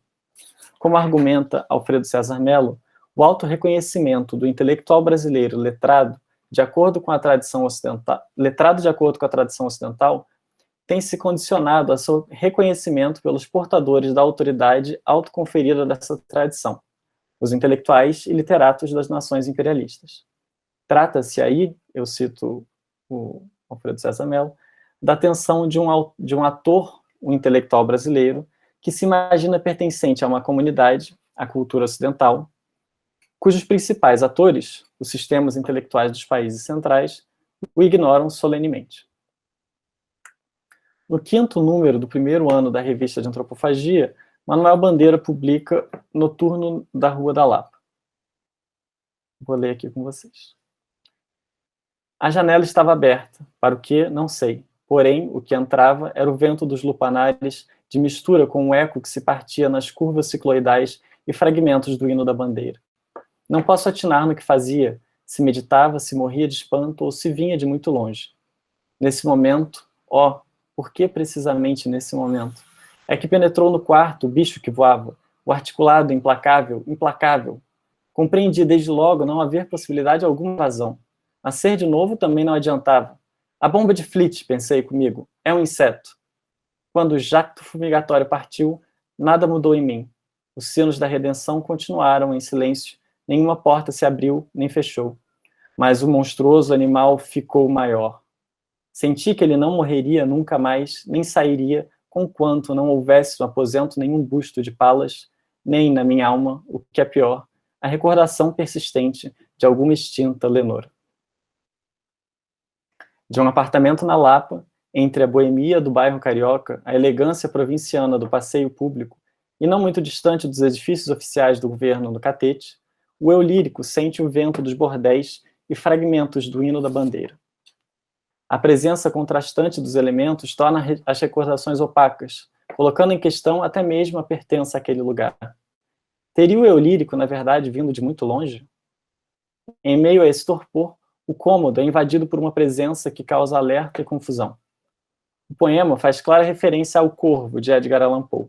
Speaker 6: Como argumenta Alfredo César Mello, o autorreconhecimento do intelectual brasileiro letrado de acordo com a tradição ocidental, tem se condicionado a seu reconhecimento pelos portadores da autoridade autoconferida dessa tradição, os intelectuais e literatos das nações imperialistas. Trata-se aí, eu cito o Alfredo César Mello, da atenção de um ator, um intelectual brasileiro, que se imagina pertencente a uma comunidade, a cultura ocidental, cujos principais atores, os sistemas intelectuais dos países centrais, o ignoram solenemente. No 5º número do primeiro ano da Revista de Antropofagia, Manuel Bandeira publica Noturno da Rua da Lapa. Vou ler aqui com vocês. A janela estava aberta, para o que, não sei. Porém, o que entrava era o vento dos lupanares, de mistura com o eco que se partia nas curvas cicloidais e fragmentos do hino da bandeira. Não posso atinar no que fazia, se meditava, se morria de espanto ou se vinha de muito longe. Nesse momento, por que precisamente nesse momento? É que penetrou no quarto o bicho que voava, o articulado, implacável, implacável. Compreendi desde logo não haver possibilidade alguma de razão. Nascer de novo também não adiantava. A bomba de Fleet, pensei comigo, é um inseto. Quando o jacto fumigatório partiu, nada mudou em mim. Os sinos da redenção continuaram em silêncio, nenhuma porta se abriu nem fechou. Mas o monstruoso animal ficou maior. Senti que ele não morreria nunca mais, nem sairia, conquanto não houvesse no aposento nenhum busto de Palas, nem na minha alma, o que é pior, a recordação persistente de alguma extinta Lenora. De um apartamento na Lapa, entre a boemia do bairro carioca, a elegância provinciana do passeio público, e não muito distante dos edifícios oficiais do governo do Catete, o eu lírico sente o vento dos bordéis e fragmentos do hino da bandeira. A presença contrastante dos elementos torna as recordações opacas, colocando em questão até mesmo a pertença àquele lugar. Teria o eu lírico, na verdade, vindo de muito longe? Em meio a esse torpor, o cômodo é invadido por uma presença que causa alerta e confusão. O poema faz clara referência ao Corvo, de Edgar Allan Poe.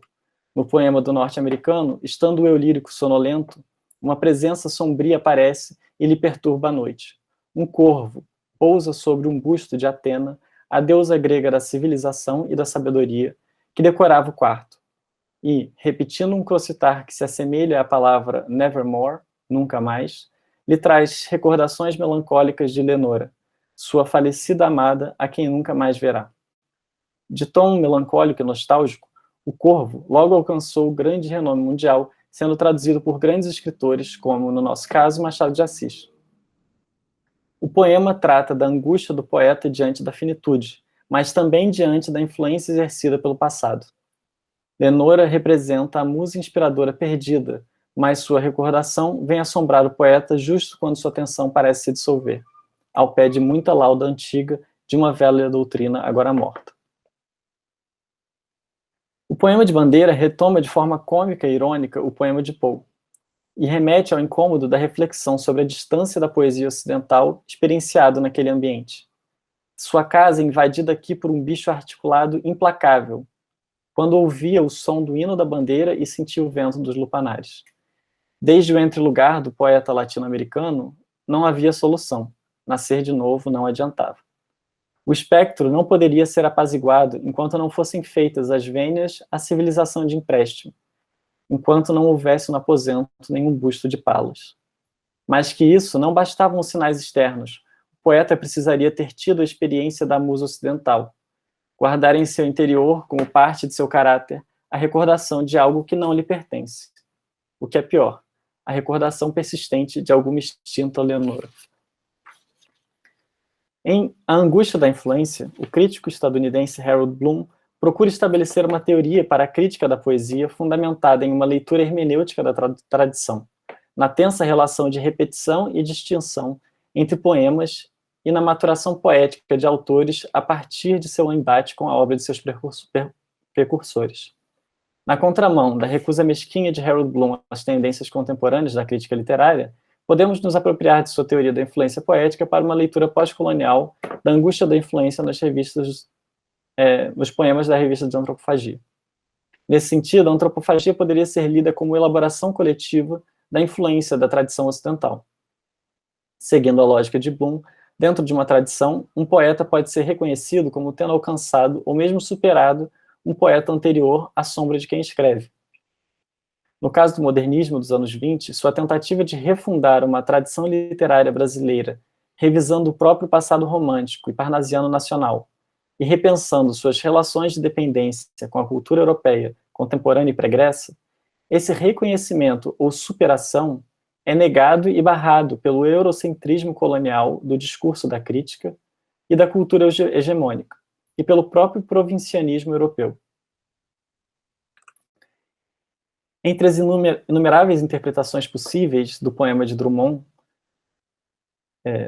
Speaker 6: No poema do norte-americano, estando o eu lírico sonolento, uma presença sombria aparece e lhe perturba a noite. Um corvo pousa sobre um busto de Atena, a deusa grega da civilização e da sabedoria, que decorava o quarto. E, repetindo um crocitar que se assemelha à palavra nevermore, nunca mais, lhe traz recordações melancólicas de Lenora, sua falecida amada a quem nunca mais verá. De tom melancólico e nostálgico, o Corvo logo alcançou grande renome mundial, sendo traduzido por grandes escritores, como, no nosso caso, Machado de Assis. O poema trata da angústia do poeta diante da finitude, mas também diante da influência exercida pelo passado. Lenora representa a musa inspiradora perdida, mas sua recordação vem assombrar o poeta justo quando sua atenção parece se dissolver, ao pé de muita lauda antiga de uma velha doutrina agora morta. O poema de Bandeira retoma de forma cômica e irônica o poema de Poe, e remete ao incômodo da reflexão sobre a distância da poesia ocidental experienciado naquele ambiente. Sua casa é invadida aqui por um bicho articulado implacável, quando ouvia o som do hino da bandeira e sentia o vento dos lupanares. Desde o entrelugar do poeta latino-americano, não havia solução. Nascer de novo não adiantava. O espectro não poderia ser apaziguado enquanto não fossem feitas as vênias à civilização de empréstimo, enquanto não houvesse no aposento nenhum busto de Palas. Mas que isso não bastavam os sinais externos. O poeta precisaria ter tido a experiência da musa ocidental, guardar em seu interior, como parte de seu caráter, a recordação de algo que não lhe pertence. O que é pior, a recordação persistente de alguma extinta Leonora. Em A Angústia da Influência, o crítico estadunidense Harold Bloom procura estabelecer uma teoria para a crítica da poesia fundamentada em uma leitura hermenêutica da tradição, na tensa relação de repetição e distinção entre poemas e na maturação poética de autores a partir de seu embate com a obra de seus precursores. Na contramão da recusa mesquinha de Harold Bloom às tendências contemporâneas da crítica literária, podemos nos apropriar de sua teoria da influência poética para uma leitura pós-colonial da angústia da influência nas revistas nos poemas da revista de Antropofagia. Nesse sentido, a antropofagia poderia ser lida como elaboração coletiva da influência da tradição ocidental. Seguindo a lógica de Bloom, dentro de uma tradição, um poeta pode ser reconhecido como tendo alcançado ou mesmo superado um poeta anterior à sombra de quem escreve. No caso do modernismo dos anos 20, sua tentativa de refundar uma tradição literária brasileira, revisando o próprio passado romântico e parnasiano nacional, e repensando suas relações de dependência com a cultura europeia contemporânea e pregressa, esse reconhecimento ou superação é negado e barrado pelo eurocentrismo colonial do discurso da crítica e da cultura hegemônica, e pelo próprio provincianismo europeu. Entre as inumeráveis interpretações possíveis do poema de Drummond,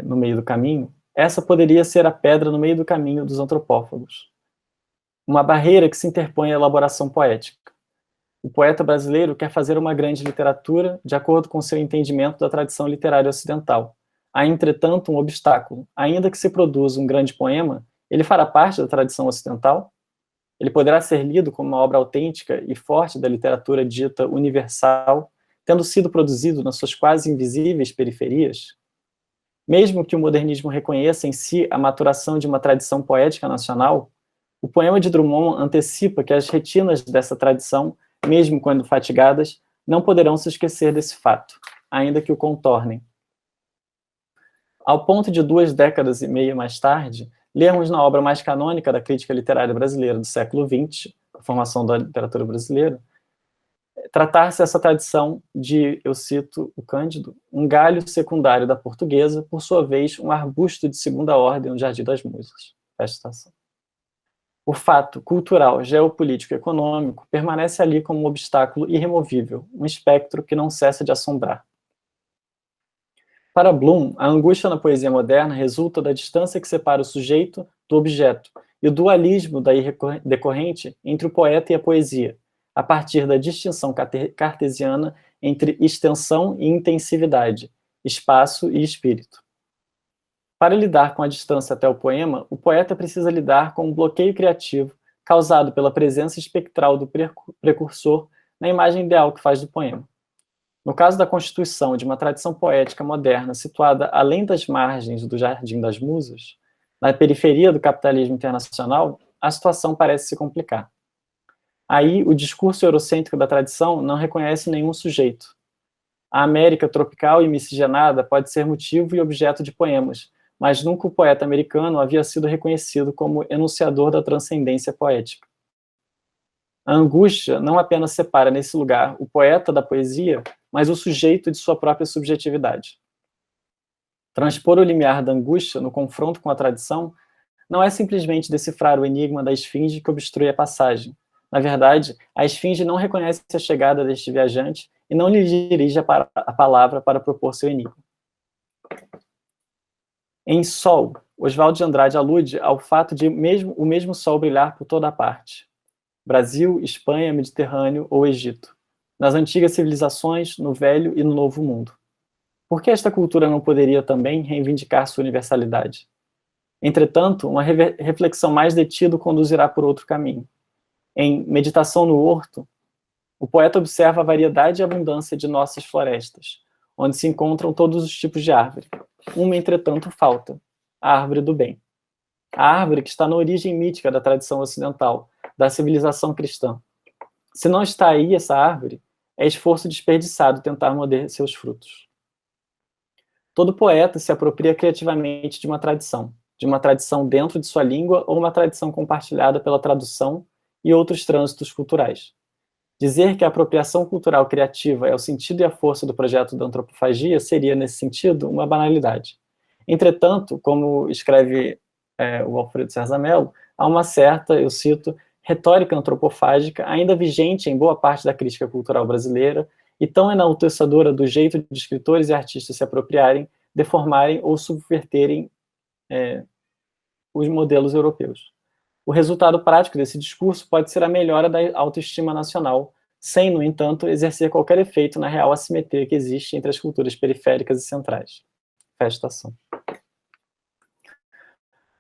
Speaker 6: No Meio do Caminho, essa poderia ser a pedra no meio do caminho dos antropófagos. Uma barreira que se interpõe à elaboração poética. O poeta brasileiro quer fazer uma grande literatura de acordo com seu entendimento da tradição literária ocidental. Há, entretanto, um obstáculo. Ainda que se produza um grande poema, ele fará parte da tradição ocidental? Ele poderá ser lido como uma obra autêntica e forte da literatura dita universal, tendo sido produzido nas suas quase invisíveis periferias? Mesmo que o modernismo reconheça em si a maturação de uma tradição poética nacional, o poema de Drummond antecipa que as retinas dessa tradição, mesmo quando fatigadas, não poderão se esquecer desse fato, ainda que o contornem. Ao ponto de 2 décadas e meia mais tarde, lermos na obra mais canônica da crítica literária brasileira do século XX, a formação da literatura brasileira, tratar-se essa tradição de, eu cito o Cândido, um galho secundário da portuguesa, por sua vez, um arbusto de segunda ordem no Jardim das Musas. Fecha citação. O fato cultural, geopolítico e econômico permanece ali como um obstáculo irremovível, um espectro que não cessa de assombrar. Para Bloom, a angústia na poesia moderna resulta da distância que separa o sujeito do objeto e o dualismo daí decorrente entre o poeta e a poesia, a partir da distinção cartesiana entre extensão e intensividade, espaço e espírito. Para lidar com a distância até o poema, o poeta precisa lidar com um bloqueio criativo causado pela presença espectral do precursor na imagem ideal que faz do poema. No caso da constituição de uma tradição poética moderna situada além das margens do Jardim das Musas, na periferia do capitalismo internacional, a situação parece se complicar. Aí, o discurso eurocêntrico da tradição não reconhece nenhum sujeito. A América tropical e miscigenada pode ser motivo e objeto de poemas, mas nunca o poeta americano havia sido reconhecido como enunciador da transcendência poética. A angústia não apenas separa nesse lugar o poeta da poesia, mas o sujeito de sua própria subjetividade. Transpor o limiar da angústia no confronto com a tradição não é simplesmente decifrar o enigma da esfinge que obstrui a passagem. Na verdade, a esfinge não reconhece a chegada deste viajante e não lhe dirige a palavra para propor seu enigma. Em Sol, Oswald de Andrade alude ao fato de o mesmo sol brilhar por toda a parte. Brasil, Espanha, Mediterrâneo ou Egito. Nas antigas civilizações, no Velho e no Novo Mundo. Por que esta cultura não poderia também reivindicar sua universalidade? Entretanto, uma reflexão mais detida o conduzirá por outro caminho. Em Meditação no Horto, o poeta observa a variedade e abundância de nossas florestas, onde se encontram todos os tipos de árvore. Uma, entretanto, falta: a árvore do bem. A árvore que está na origem mítica da tradição ocidental, da civilização cristã. Se não está aí essa árvore, é esforço desperdiçado tentar morder seus frutos. Todo poeta se apropria criativamente de uma tradição dentro de sua língua ou uma tradição compartilhada pela tradução e outros trânsitos culturais. Dizer que a apropriação cultural criativa é o sentido e a força do projeto da antropofagia seria, nesse sentido, uma banalidade. Entretanto, como escreve o Alfredo César Mello, há uma certa, eu cito, retórica antropofágica ainda vigente em boa parte da crítica cultural brasileira e tão enaltecedora do jeito de escritores e artistas se apropriarem, deformarem ou subverterem os modelos europeus. O resultado prático desse discurso pode ser a melhora da autoestima nacional, sem, no entanto, exercer qualquer efeito na real assimetria que existe entre as culturas periféricas e centrais. Fecha citação.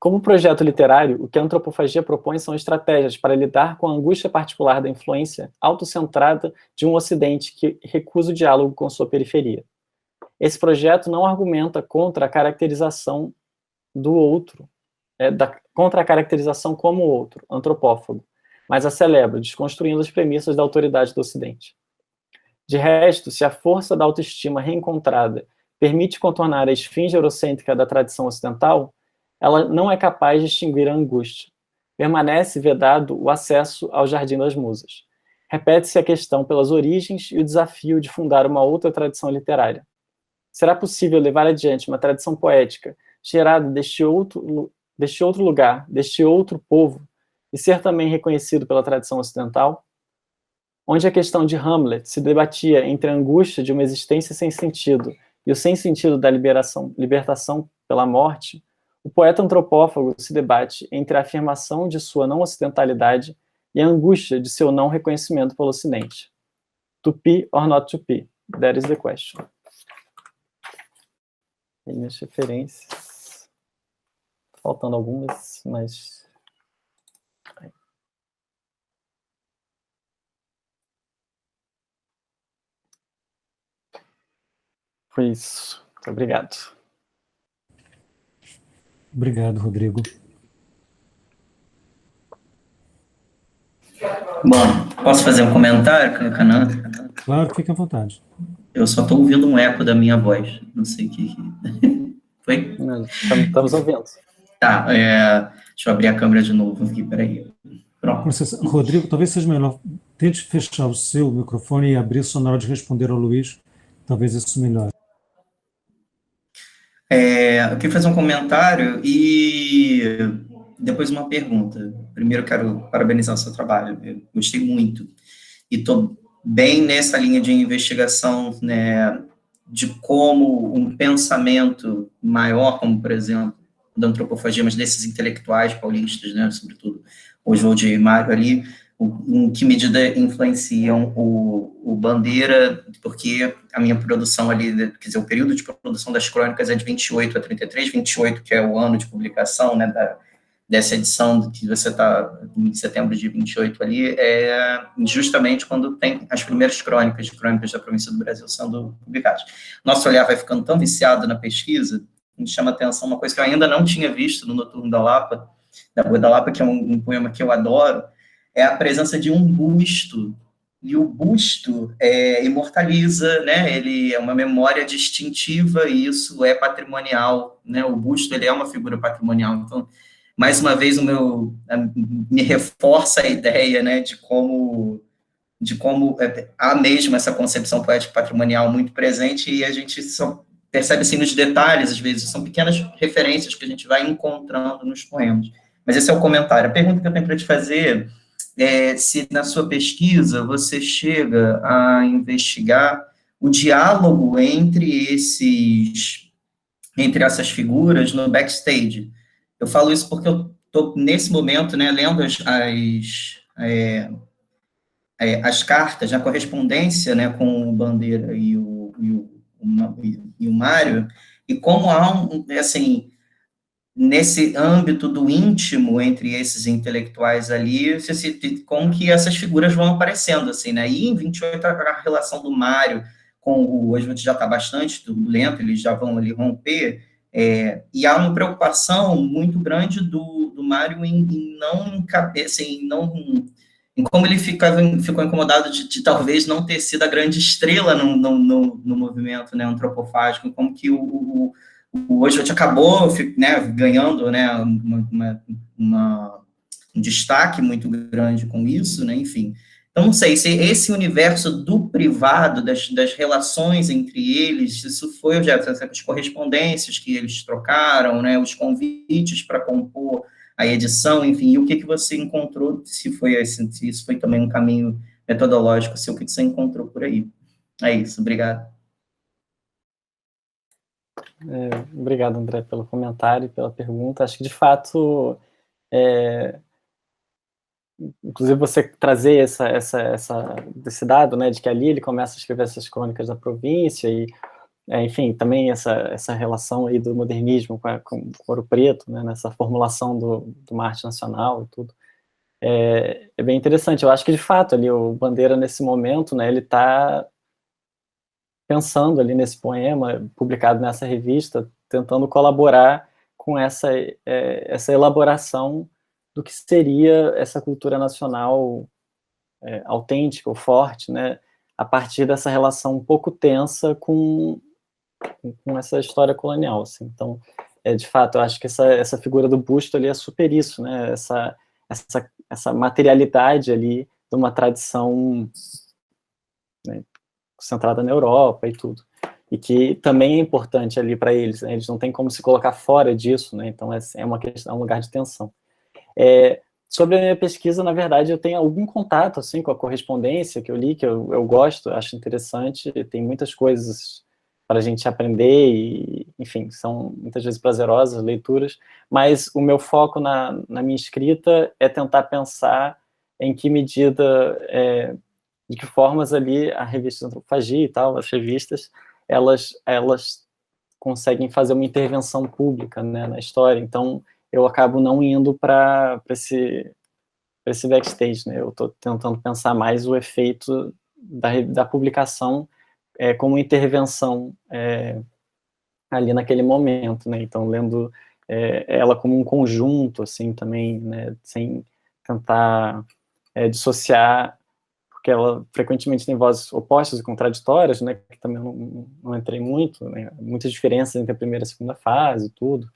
Speaker 6: Como projeto literário, o que a antropofagia propõe são estratégias para lidar com a angústia particular da influência autocentrada de um Ocidente que recusa o diálogo com sua periferia. Esse projeto não argumenta contra a caracterização do outro, contra a caracterização como outro, antropófago, mas a celebra, desconstruindo as premissas da autoridade do Ocidente. De resto, se a força da autoestima reencontrada permite contornar a esfinge eurocêntrica da tradição ocidental, ela não é capaz de extinguir a angústia. Permanece vedado o acesso ao Jardim das Musas. Repete-se a questão pelas origens e o desafio de fundar uma outra tradição literária. Será possível levar adiante uma tradição poética gerada deste outro lugar, deste outro povo, e ser também reconhecido pela tradição ocidental? Onde a questão de Hamlet se debatia entre a angústia de uma existência sem sentido e o sem sentido da libertação pela morte, o poeta antropófago se debate entre a afirmação de sua não ocidentalidade e a angústia de seu não reconhecimento pelo Ocidente. To be or not to be? That is the question. E minhas referências. Faltando algumas, mas... Foi isso. Muito obrigado.
Speaker 1: Obrigado, Rodrigo.
Speaker 2: Bom, posso fazer um comentário, Canan?
Speaker 1: Claro, fique à vontade.
Speaker 2: Eu só estou ouvindo um eco da minha voz. Não sei o que... Foi?
Speaker 6: Não, estamos ouvindo.
Speaker 2: Tá, deixa eu abrir a câmera de novo aqui, peraí. Pronto.
Speaker 1: Rodrigo, talvez seja melhor, tente fechar o seu microfone e abrir só na hora de responder ao Luiz, talvez isso melhore.
Speaker 2: Eu queria fazer um comentário e depois uma pergunta. Primeiro, quero parabenizar o seu trabalho, eu gostei muito. E estou bem nessa linha de investigação, né, de como um pensamento maior, como, por exemplo, da antropofagia, mas desses intelectuais paulistas, né, sobretudo Oswald e Mário ali, em que medida influenciam o Bandeira, porque a minha produção ali, quer dizer, o período de produção das crônicas é de 28 a 33, 28 que é o ano de publicação, né, dessa edição que você está em setembro de 28 ali, é justamente quando tem as primeiras crônicas da província do Brasil sendo publicadas. Nosso olhar vai ficando tão viciado na pesquisa, me chama a atenção uma coisa que eu ainda não tinha visto no Noturno da Lapa, da Boi da Lapa, que é um poema que eu adoro, é a presença de um busto, e o busto imortaliza, né, ele é uma memória distintiva, e isso é patrimonial, né, o busto, ele é uma figura patrimonial, então, mais uma vez, me reforça a ideia, né, de como há mesmo essa concepção poética patrimonial muito presente, e a gente só percebe, assim, nos detalhes, às vezes, são pequenas referências que a gente vai encontrando nos poemas. Mas esse é o comentário. A pergunta que eu tenho para te fazer é se, na sua pesquisa, você chega a investigar o diálogo entre essas figuras no backstage. Eu falo isso porque eu estou, nesse momento, né, lendo as cartas, a correspondência, né, com o Bandeira e o Mário, e como há, assim, nesse âmbito do íntimo entre esses intelectuais ali, como que essas figuras vão aparecendo, assim, né, e em 28 a relação do Mário com o Oswald já está bastante turbulento, eles já vão ali romper, e há uma preocupação muito grande do Mário em como ele ficou incomodado de talvez não ter sido a grande estrela no movimento, né, antropofágico, como que o Oswald acabou, né, ganhando, né, um destaque muito grande com isso, né, enfim. Então, não sei, se esse universo do privado, das relações entre eles, isso foi objeto, as correspondências que eles trocaram, né, os convites para compor a edição, enfim, e o que você encontrou, se isso foi também um caminho metodológico, o que você encontrou por aí. É isso, obrigado.
Speaker 6: Obrigado, André, pelo comentário, pela pergunta. Acho que, de fato, inclusive você trazer desse dado, né, de que ali ele começa a escrever essas crônicas da província e, enfim, também essa relação aí do modernismo com o Ouro Preto, né, nessa formulação do uma arte nacional e tudo, é bem interessante. Eu acho que, de fato, ali o Bandeira, nesse momento, né, ele está pensando ali nesse poema, publicado nessa revista, tentando colaborar com essa elaboração do que seria essa cultura nacional autêntica ou forte, né, a partir dessa relação um pouco tensa com essa história colonial, assim. Então, de fato, eu acho que essa figura do busto ali é super isso, né, essa materialidade ali de uma tradição, né, centrada na Europa e tudo, e que também é importante ali para eles, né, eles não têm como se colocar fora disso, né, então é uma questão, é um lugar de tensão. Sobre a minha pesquisa, na verdade, eu tenho algum contato, assim, com a correspondência que eu li, que eu gosto, acho interessante, tem muitas coisas para a gente aprender e, enfim, são muitas vezes prazerosas leituras, mas o meu foco na minha escrita é tentar pensar em que medida, de que formas ali a revista Antropofagia e tal, as revistas, elas conseguem fazer uma intervenção pública, né, na história. Então, eu acabo não indo para esse backstage, né? Eu estou tentando pensar mais o efeito da publicação como intervenção ali naquele momento, né? Então, lendo ela como um conjunto, assim, também, né? Sem tentar dissociar, porque ela frequentemente tem vozes opostas e contraditórias, né? Que também eu não entrei muito, né? Muitas diferenças entre a primeira e a segunda fase, tudo.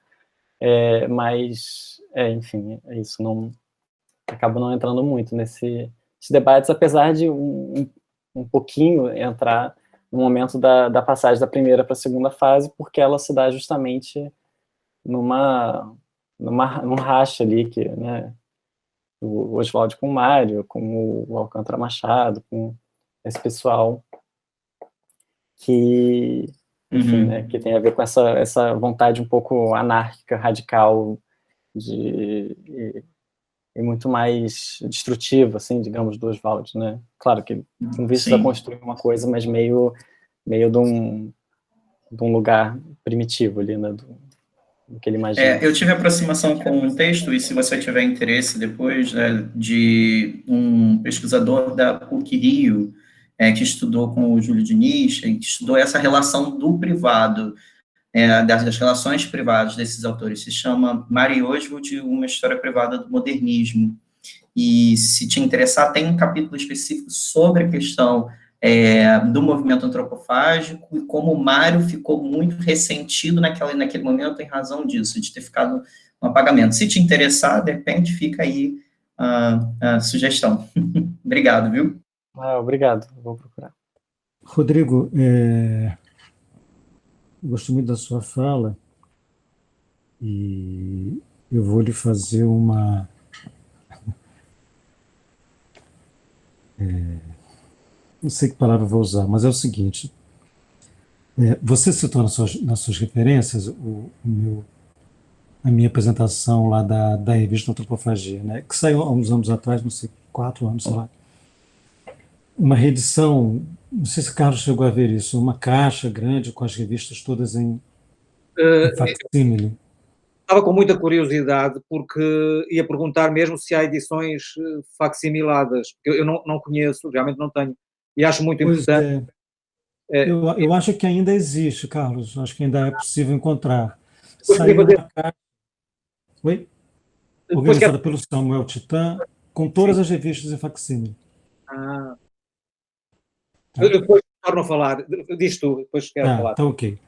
Speaker 6: Mas, enfim, é isso, acabo não entrando muito nesses debates, apesar de um pouquinho entrar no momento da passagem da primeira para a segunda fase, porque ela se dá justamente num racha ali, que, né, o Oswaldo com o Mário, com o Alcântara Machado, com esse pessoal que, enfim, né, que tem a ver com essa vontade um pouco anárquica, radical, e muito mais destrutiva, assim, digamos, do Oswaldo, né? Claro que com vistas a construir uma coisa, mas meio de um lugar primitivo ali, né? Do que ele imagina.
Speaker 2: Eu tive aproximação com um texto, e se você tiver interesse depois, né, de um pesquisador da PUC-Rio, que estudou com o Júlio Diniz, que estudou essa relação do privado, das relações privadas desses autores, se chama Mari Oswald, Uma História Privada do Modernismo, e se te interessar, tem um capítulo específico sobre a questão do movimento antropofágico e como o Mário ficou muito ressentido naquele momento em razão disso, de ter ficado no apagamento. Se te interessar, de repente, fica aí a sugestão. Obrigado, viu?
Speaker 6: Obrigado, vou procurar.
Speaker 1: Rodrigo, gosto muito da sua fala e eu vou lhe fazer uma... não sei que palavra eu vou usar, mas é o seguinte. Você citou nas suas referências a minha apresentação lá da revista Antropofagia, né, que saiu há uns anos atrás, não sei, 4 anos, sei lá. Uma reedição, não sei se o Carlos chegou a ver isso, uma caixa grande com as revistas todas em facsímile.
Speaker 4: Estava com muita curiosidade, porque ia perguntar mesmo se há edições facsimiladas, porque eu não conheço, realmente não tenho, e acho muito importante.
Speaker 1: Eu acho que ainda existe, Carlos, acho que ainda é possível encontrar. Saiu uma caixa, organizada pelo Samuel Titã, com todas as revistas em facsímile.
Speaker 4: Depois torno a falar, diz tu, depois quero falar.
Speaker 1: Tá ok.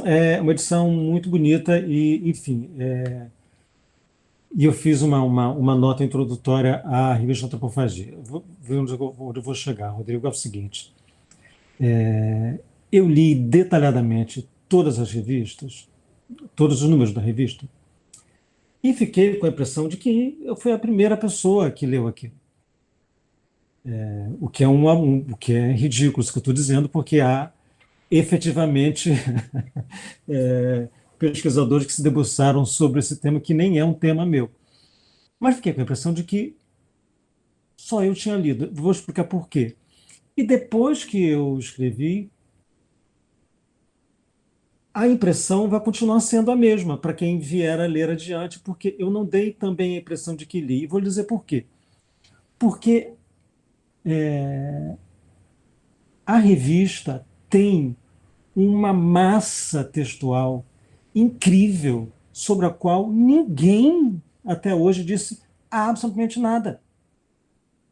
Speaker 1: É uma edição muito bonita e, enfim, e eu fiz uma nota introdutória à revista Antropofagia. Vou ver onde eu vou chegar, Rodrigo, é o seguinte. Eu li detalhadamente todas as revistas, todos os números da revista, e fiquei com a impressão de que eu fui a primeira pessoa que leu aquilo. O que é ridículo isso que eu estou dizendo, porque há efetivamente pesquisadores que se debruçaram sobre esse tema, que nem é um tema meu. Mas fiquei com a impressão de que só eu tinha lido. Vou explicar por quê. E depois que eu escrevi, a impressão vai continuar sendo a mesma para quem vier a ler adiante, porque eu não dei também a impressão de que li. E vou dizer por quê. Porque a revista tem uma massa textual incrível sobre a qual ninguém até hoje disse absolutamente nada.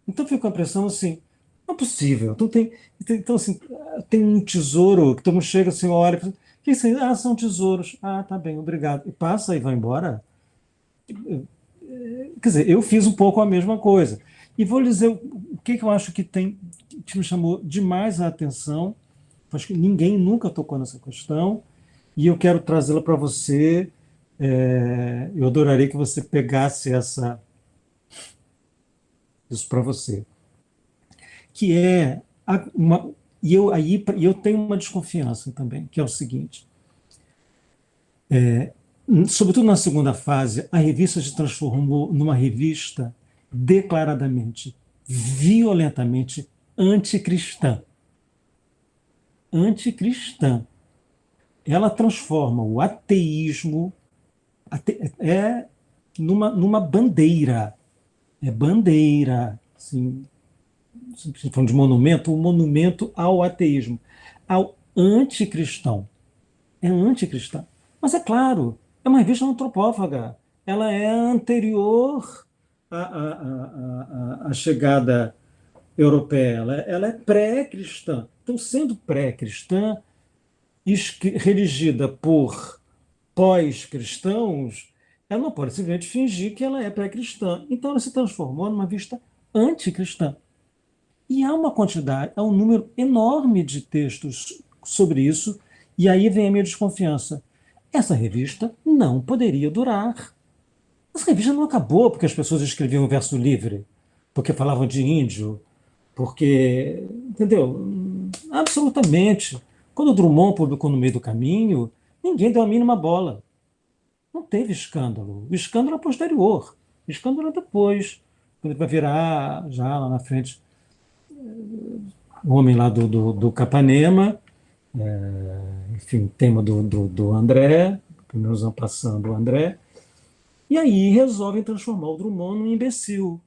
Speaker 1: Então fica com a impressão assim, não é possível. Então, assim, tem um tesouro que todo mundo chega assim, olha, o que isso aí? Ah, são tesouros. Ah, tá bem, obrigado. E passa e vai embora. Quer dizer, eu fiz um pouco a mesma coisa. E vou lhe dizer o que eu acho que me chamou demais a atenção. Acho que ninguém nunca tocou nessa questão, e eu quero trazê-la para você. Eu adoraria que você pegasse isso para você. Que é eu tenho uma desconfiança também, que é o seguinte: sobretudo na segunda fase, a revista se transformou numa revista declaradamente, violentamente anticristã. Anticristã. Ela transforma o ateísmo numa bandeira. É bandeira. Assim, falando de monumento, um monumento ao ateísmo, ao anticristão. É anticristã. Mas é claro, é uma revista antropófaga. Ela é anterior à chegada europeia. Ela é pré-cristã. Então, sendo pré-cristã, redigida por pós-cristãos, ela não pode simplesmente fingir que ela é pré-cristã. Então, ela se transformou numa revista anticristã. E há um número enorme de textos sobre isso, e aí vem a minha desconfiança. Essa revista não poderia durar. Essa revista não acabou porque as pessoas escreviam verso livre, porque falavam de índio, porque. Entendeu? Absolutamente. Quando o Drummond publicou No Meio do Caminho, ninguém deu a mínima bola. Não teve escândalo. O escândalo é posterior. O escândalo é depois, quando ele vai virar, já lá na frente, o homem lá do Capanema, enfim, tema do André, primeiros anos passando o André, e aí resolvem transformar o Drummond num imbecil.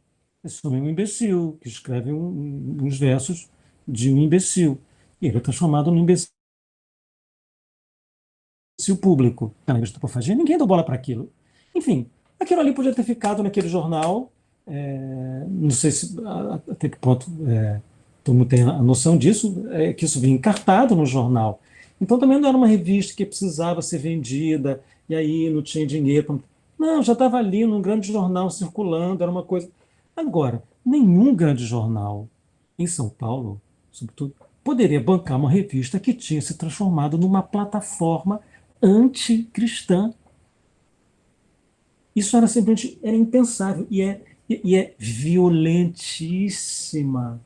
Speaker 1: Esse homem é um imbecil, que escreve uns versos de um imbecil. E ele é transformado num imbecil público. Na revista Antropofagia, ninguém deu bola para aquilo. Enfim, aquilo ali podia ter ficado naquele jornal, não sei até que ponto todo mundo tem a noção disso, que isso vinha encartado no jornal. Então também não era uma revista que precisava ser vendida, e aí não tinha dinheiro. Não, já estava ali num grande jornal circulando, era uma coisa. Agora, nenhum grande jornal em São Paulo, sobretudo, poderia bancar uma revista que tinha se transformado numa plataforma anticristã. Isso era simplesmente impensável e é violentíssima.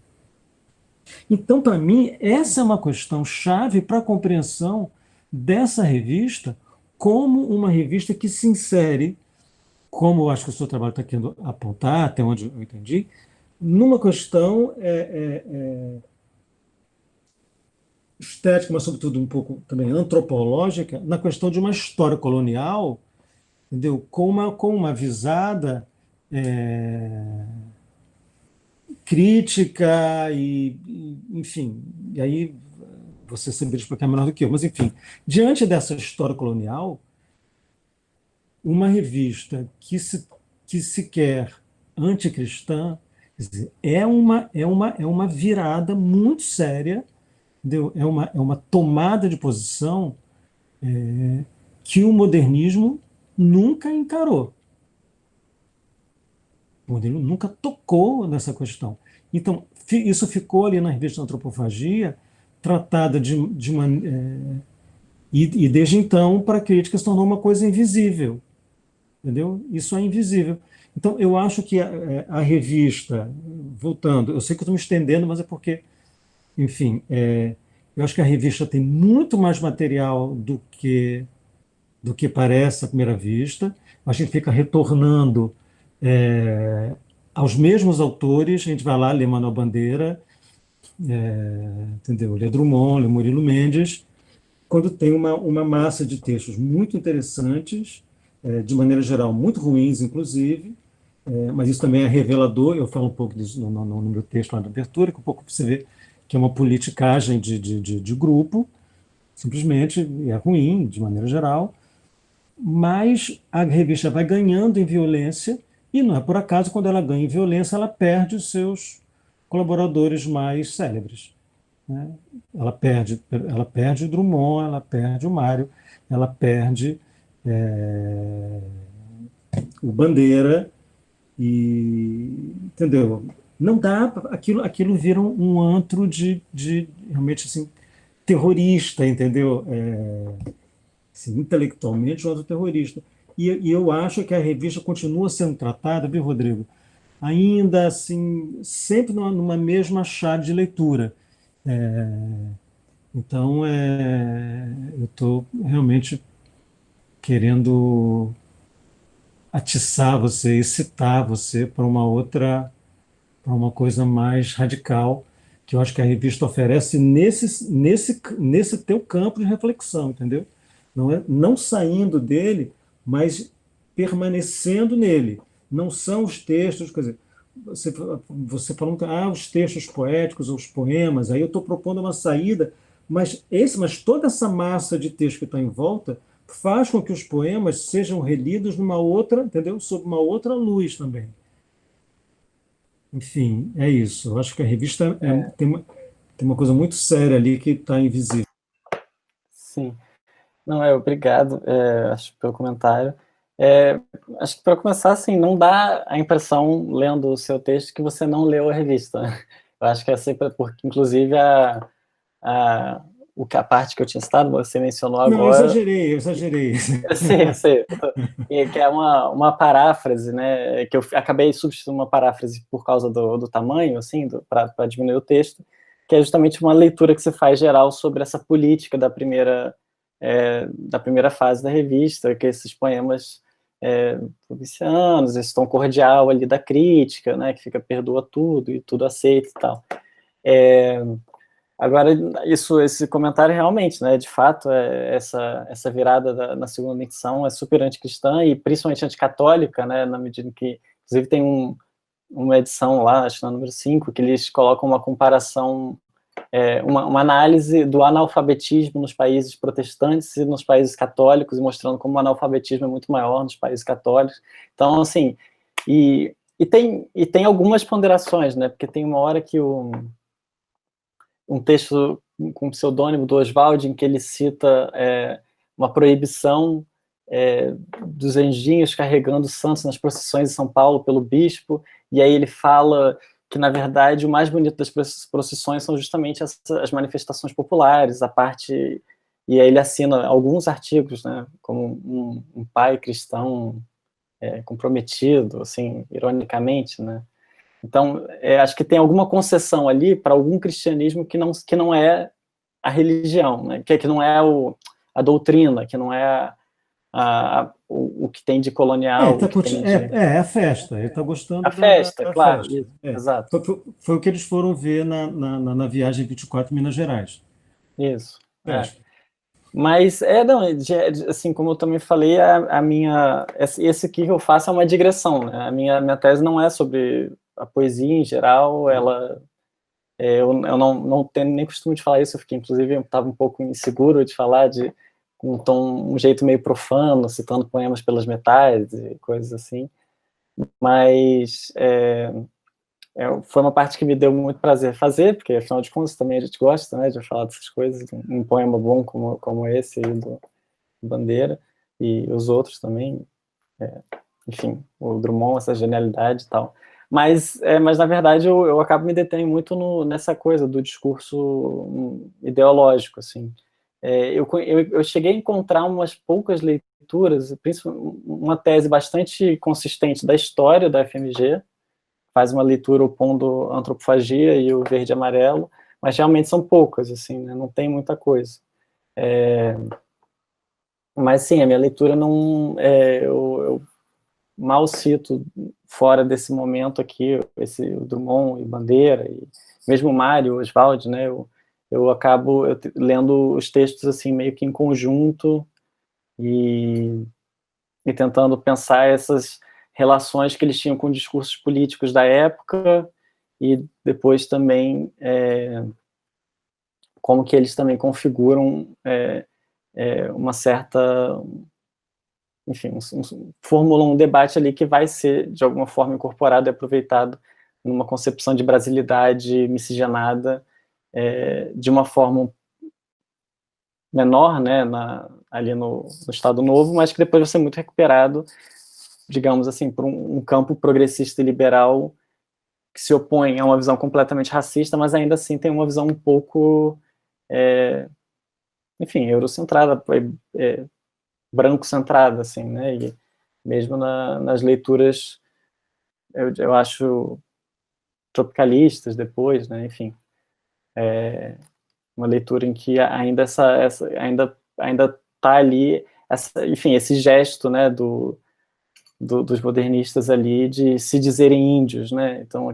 Speaker 1: Então, para mim, essa é uma questão chave para a compreensão dessa revista como uma revista que se insere, como eu acho que o seu trabalho está querendo apontar, até onde eu entendi, numa questão estética, mas sobretudo um pouco também antropológica, na questão de uma história colonial, entendeu? Com uma visada crítica enfim, e aí você saberia explicar melhor do que eu, mas enfim, diante dessa história colonial, uma revista que se quer anticristã, quer dizer, é uma virada muito séria, entendeu? É uma tomada de posição que o modernismo nunca encarou. O modernismo nunca tocou nessa questão. Então, isso ficou ali na revista Antropofagia, tratada de uma. E desde então, para a crítica, se tornou uma coisa invisível. Entendeu? Isso é invisível. Então, eu acho que a revista, voltando, eu sei que eu estou me estendendo, mas é porque, enfim, eu acho que a revista tem muito mais material do que parece à primeira vista. A gente fica retornando aos mesmos autores, a gente vai lá, lê Manuel Bandeira, entendeu? Lê Drummond, lê Murilo Mendes, quando tem uma massa de textos muito interessantes, de maneira geral, muito ruins, inclusive, mas isso também é revelador, eu falo um pouco disso no meu texto lá da abertura, que um pouco você vê que é uma politicagem de grupo, simplesmente é ruim, de maneira geral, mais a revista vai ganhando em violência, e não é por acaso, quando ela ganha em violência, ela perde os seus colaboradores mais célebres, né? Ela perde o Drummond, ela perde o Mário, ela perde é, o Bandeira, e entendeu? Não dá, aquilo vira um antro de realmente assim, terrorista, entendeu? Assim, intelectualmente, um antro terrorista. E eu acho que a revista continua sendo tratada, viu, Rodrigo? Ainda assim, sempre numa mesma chave de leitura. É, então, eu estou realmente querendo atiçar você, excitar você para uma coisa mais radical, que eu acho que a revista oferece nesse teu campo de reflexão, entendeu? Não saindo dele, mas permanecendo nele. Não são os textos, quer dizer, você falando que os textos poéticos ou os poemas, aí eu estou propondo uma saída, mas toda essa massa de texto que está em volta faz com que os poemas sejam relidos numa outra, entendeu? Sob uma outra luz também. Enfim, é isso. Eu acho que a revista tem uma coisa muito séria ali que está invisível.
Speaker 6: Sim. Não, obrigado, acho, pelo comentário. Acho que, para começar, assim, não dá a impressão, lendo o seu texto, que você não leu a revista. Eu acho que é sempre porque, inclusive, a parte que eu tinha citado, você mencionou
Speaker 1: Não, eu
Speaker 6: agora.
Speaker 1: exagerei.
Speaker 6: Eu sei. Que é uma paráfrase, né? Que eu acabei substituindo uma paráfrase por causa do tamanho, assim, para diminuir o texto, que é justamente uma leitura que você faz geral sobre essa política da primeira fase da revista, que esses poemas provincianos, esse tom cordial ali da crítica, né? Que fica perdoa tudo e tudo aceita e tal. Agora, esse comentário realmente, né, de fato, essa virada na segunda edição é super anticristã e principalmente anticatólica, né, na medida que, inclusive, tem uma edição lá, acho que na número 5, que eles colocam uma comparação, uma análise do analfabetismo nos países protestantes e nos países católicos, e mostrando como o analfabetismo é muito maior nos países católicos. Então, assim, e tem algumas ponderações, né, porque tem uma hora que um texto com o pseudônimo do Oswald, em que ele cita uma proibição dos anjinhos carregando santos nas procissões de São Paulo pelo bispo, e aí ele fala que, na verdade, o mais bonito das procissões são justamente as manifestações populares, e aí ele assina alguns artigos, né, como um pai cristão comprometido, assim, ironicamente, né. Então, acho que tem alguma concessão ali para algum cristianismo que não é a religião, né? Que não é a doutrina, que não é o que tem de colonial, o que tem de...
Speaker 1: É a festa. Ele está gostando
Speaker 6: A festa,
Speaker 1: da
Speaker 6: claro,
Speaker 1: festa.
Speaker 6: isso, exato.
Speaker 1: Foi o que eles foram ver na viagem 24 em Minas Gerais.
Speaker 6: Isso.
Speaker 1: Festa.
Speaker 6: Mas, não, assim, como eu também falei, esse aqui que eu faço é uma digressão, né? A minha tese não é sobre a poesia em geral, eu não tenho nem costume de falar isso, inclusive, eu estava um pouco inseguro de falar um jeito meio profano, citando poemas pelas metades e coisas assim, mas foi uma parte que me deu muito prazer fazer, porque, afinal de contas, também a gente gosta, né, de falar dessas coisas, um poema bom como esse aí do Bandeira, e os outros também, enfim, o Drummond, essa genialidade e tal. Mas na verdade, eu acabo me detendo muito nessa coisa do discurso ideológico, assim. Eu cheguei a encontrar umas poucas leituras, principalmente uma tese bastante consistente da história da FMG, faz uma leitura opondo a antropofagia e o verde e amarelo, mas realmente são poucas, assim, né? Não tem muita coisa. Mas sim, a minha leitura não... eu mal cito, fora desse momento aqui, o Drummond e Bandeira, e mesmo o Mário, o Oswald, né? Eu acabo lendo os textos assim, meio que em conjunto e tentando pensar essas relações que eles tinham com discursos políticos da época e depois também como que eles também configuram uma certa enfim, formulam um debate ali que vai ser, de alguma forma, incorporado e aproveitado numa concepção de brasilidade miscigenada, de uma forma menor, né, ali no Estado Novo, mas que depois vai ser muito recuperado, digamos assim, por um campo progressista e liberal que se opõe a uma visão completamente racista, mas ainda assim tem uma visão um pouco, enfim, eurocentrada, branco-centrada, assim, né, e mesmo nas leituras, eu acho, tropicalistas depois, né, enfim, uma leitura em que ainda ainda tá ali, enfim, esse gesto, né, dos modernistas ali de se dizerem índios, né? Então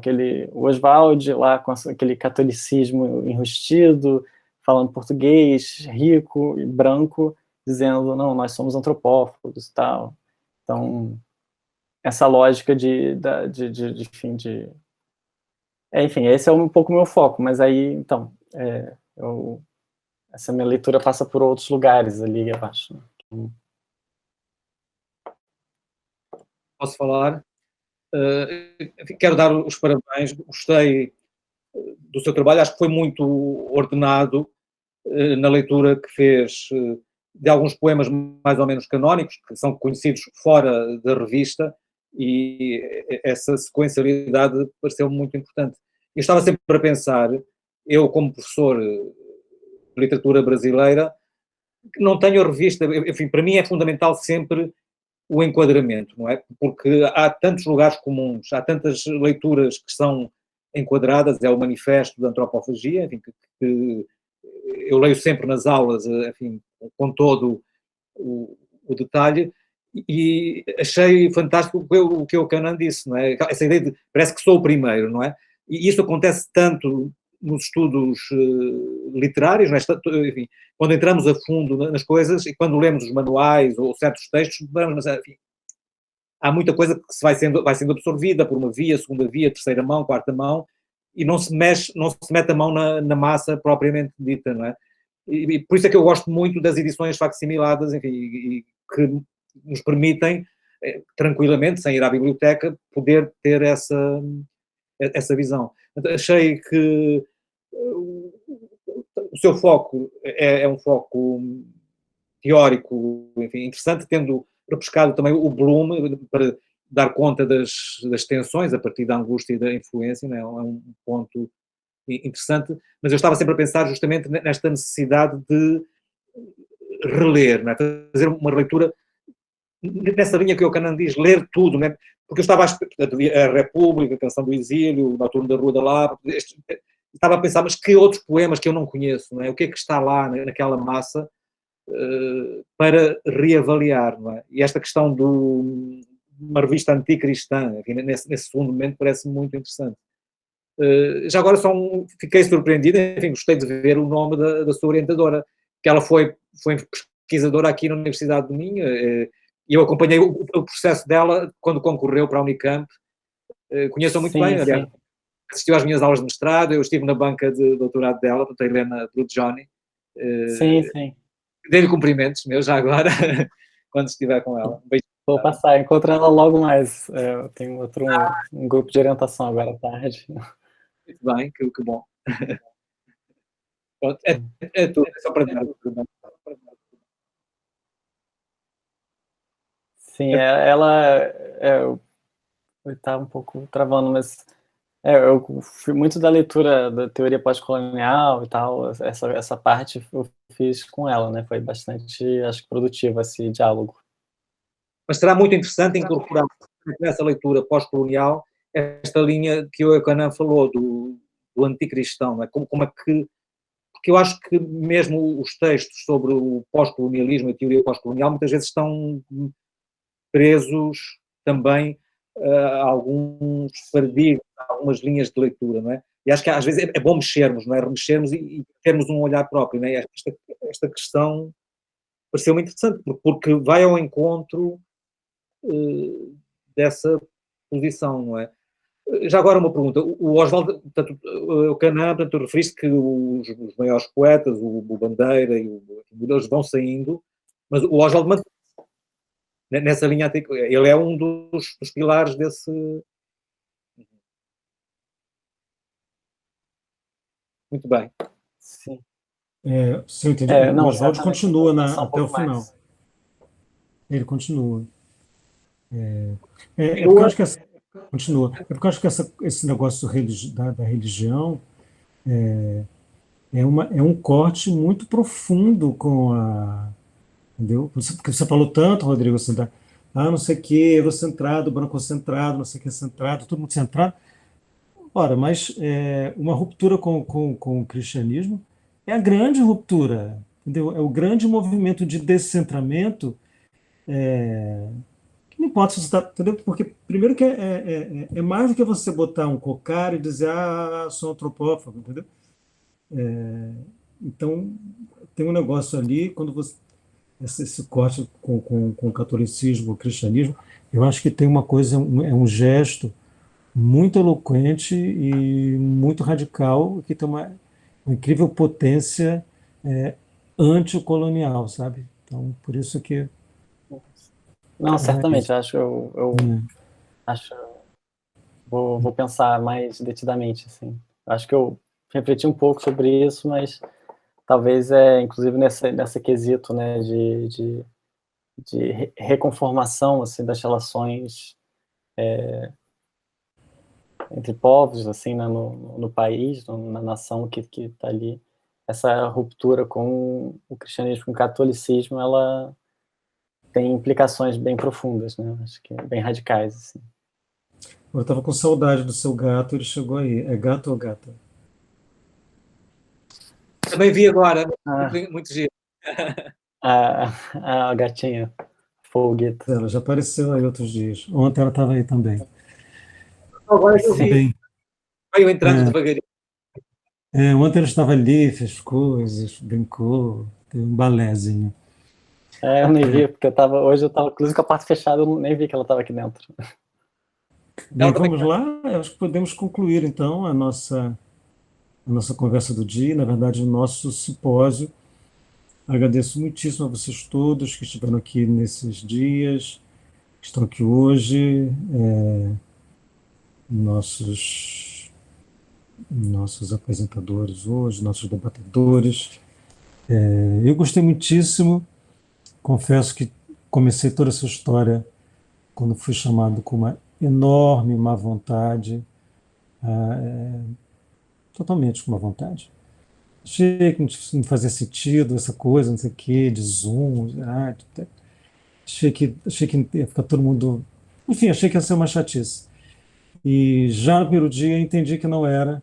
Speaker 6: o Oswald lá com aquele catolicismo enrustido, falando português, rico e branco, dizendo não, nós somos antropófagos e tal. Então essa lógica enfim, esse é um pouco o meu foco, mas aí então essa minha leitura passa por outros lugares ali, eu acho.
Speaker 4: Posso falar? Quero dar os parabéns, gostei do seu trabalho, acho que foi muito ordenado na leitura que fez de alguns poemas mais ou menos canónicos, que são conhecidos fora da revista, e essa sequencialidade pareceu-me muito importante. Eu estava sempre a pensar, eu como professor de literatura brasileira, que não tenho a revista, enfim, para mim é fundamental sempre o enquadramento, não é? Porque há tantos lugares comuns, há tantas leituras que são enquadradas, é o manifesto da antropofagia, enfim, que eu leio sempre nas aulas, enfim, com todo o detalhe, e achei fantástico o que o Canan disse, não é? Essa ideia de parece que sou o primeiro, não é? E isso acontece tanto nos estudos literários, não é? Enfim, quando entramos a fundo nas coisas e quando lemos os manuais ou certos textos, enfim, há muita coisa que vai sendo absorvida por uma via, segunda via, terceira mão, quarta mão, e não se mete a mão na massa propriamente dita, não é? E por isso é que eu gosto muito das edições facsimiladas, enfim, e que nos permitem, tranquilamente, sem ir à biblioteca, poder ter essa visão. Achei que o seu foco é um foco teórico, enfim, interessante, tendo repescado também o Bloom para dar conta das tensões a partir da angústia e da influência, né? É um ponto interessante, mas eu estava sempre a pensar justamente nesta necessidade de reler, né? Fazer uma leitura nessa linha que o Canan diz, ler tudo, né? Porque eu estava a República, a Canção do Exílio, o Noturno da Rua da Lapa, estava a pensar, mas que outros poemas que eu não conheço, não é? O que é que está lá naquela massa para reavaliar, não é? E esta questão de uma revista anticristã, enfim, nesse segundo momento parece-me muito interessante. Já agora fiquei surpreendido, enfim, gostei de ver o nome da sua orientadora, que ela foi pesquisadora aqui na Universidade de Minho, e eu acompanhei o processo dela quando concorreu para a Unicamp, conheço muito bem, aliás, assistiu às minhas aulas de mestrado, eu estive na banca de doutorado dela, a Helena Brudjoni.
Speaker 6: Sim.
Speaker 4: Dei-lhe cumprimentos meus já agora, quando estiver com ela. Um beijo.
Speaker 6: Vou passar, encontro ela logo mais. Eu tenho um grupo de orientação agora à tarde.
Speaker 4: Muito bem, que bom. Pronto, é tudo, é só para dar.
Speaker 6: Sim, ela está um pouco travando, mas eu fui muito da leitura da teoria pós-colonial e tal, essa parte eu fiz com ela, né? Foi bastante, acho que, produtivo esse diálogo.
Speaker 4: Mas será muito interessante incorporar nessa leitura pós-colonial esta linha que o Canan falou do anticristão, não é? Como é que... Porque eu acho que mesmo os textos sobre o pós-colonialismo e a teoria pós-colonial muitas vezes estão presos também a alguns paradigmas, a algumas linhas de leitura, não é? E acho que às vezes é bom mexermos, não é? Remexermos e termos um olhar próprio, não é? Esta questão pareceu-me interessante, porque vai ao encontro dessa posição, não é? Já agora uma pergunta, o Oswald, o Canan, portanto, referiste que os maiores poetas, o Bandeira e eles vão saindo, mas o Oswald nessa linha antiga. Ele é um dos pilares desse... Muito bem.
Speaker 6: Sim.
Speaker 1: Se eu entendi,
Speaker 6: É,
Speaker 1: o
Speaker 6: não,
Speaker 1: Oswaldo
Speaker 6: certamente
Speaker 1: continua
Speaker 6: vou pensar um
Speaker 1: até o
Speaker 6: pouco
Speaker 1: final.
Speaker 6: mais.
Speaker 1: Ele continua. É
Speaker 4: Eu
Speaker 1: porque eu acho que continua. É porque eu acho que esse negócio da religião é um corte muito profundo com a. Entendeu? Porque você falou tanto, Rodrigo, assim, não sei o que, eurocentrado, brancocentrado, não sei o que, centrado, todo mundo centrado. Ora, mas uma ruptura com o cristianismo é a grande ruptura, entendeu? É o grande movimento de descentramento, que não importa se você está, entendeu? Porque primeiro que é mais do que você botar um cocar e dizer, sou antropófago, entendeu? Então, tem um negócio ali, quando você, esse corte com o catolicismo, o cristianismo, eu acho que tem uma coisa, é um gesto muito eloquente e muito radical, que tem uma incrível potência anticolonial, sabe? Então, por isso que
Speaker 6: Não,
Speaker 1: é
Speaker 6: certamente,
Speaker 1: isso.
Speaker 6: eu acho, vou pensar mais detidamente, assim. Acho que eu refleti um pouco sobre isso, mas talvez inclusive nessa quesito, né, de reconformação, assim, das relações entre povos, assim, né, no país, na nação que está ali. Essa ruptura com o cristianismo, com o catolicismo, ela tem implicações bem profundas, né? Acho que bem radicais, assim.
Speaker 1: Eu estava com saudade do seu gato, ele chegou aí. É gato ou gata?
Speaker 4: também vi agora,
Speaker 6: Ah,
Speaker 4: muito giro.
Speaker 6: a gatinha, Foguito.
Speaker 1: Ela já apareceu aí outros dias. Ontem ela estava aí também.
Speaker 4: Agora eu vi,
Speaker 1: Bem,
Speaker 4: veio entrando
Speaker 1: é,
Speaker 4: devagarinho.
Speaker 1: ontem ela estava ali, fez coisas, brincou, teve um balézinho.
Speaker 6: Eu nem vi, porque hoje eu tava, inclusive com a porta fechada, eu nem vi que ela estava aqui dentro.
Speaker 1: Bem,
Speaker 4: Ela também
Speaker 1: vamos lá. Eu acho que podemos concluir então a nossa conversa do dia, na verdade, o nosso simpósio. Agradeço muitíssimo a vocês todos que estiveram aqui nesses dias, que estão aqui hoje, nossos apresentadores hoje, nossos debatedores. Eu gostei muitíssimo, confesso que comecei toda essa história quando fui chamado com uma enorme má vontade, totalmente com má vontade. Achei que não fazia sentido essa coisa, não sei o quê, de Zoom. Achei que ia ficar todo mundo. Enfim, achei que ia ser uma chatice. E já no primeiro dia entendi que não era.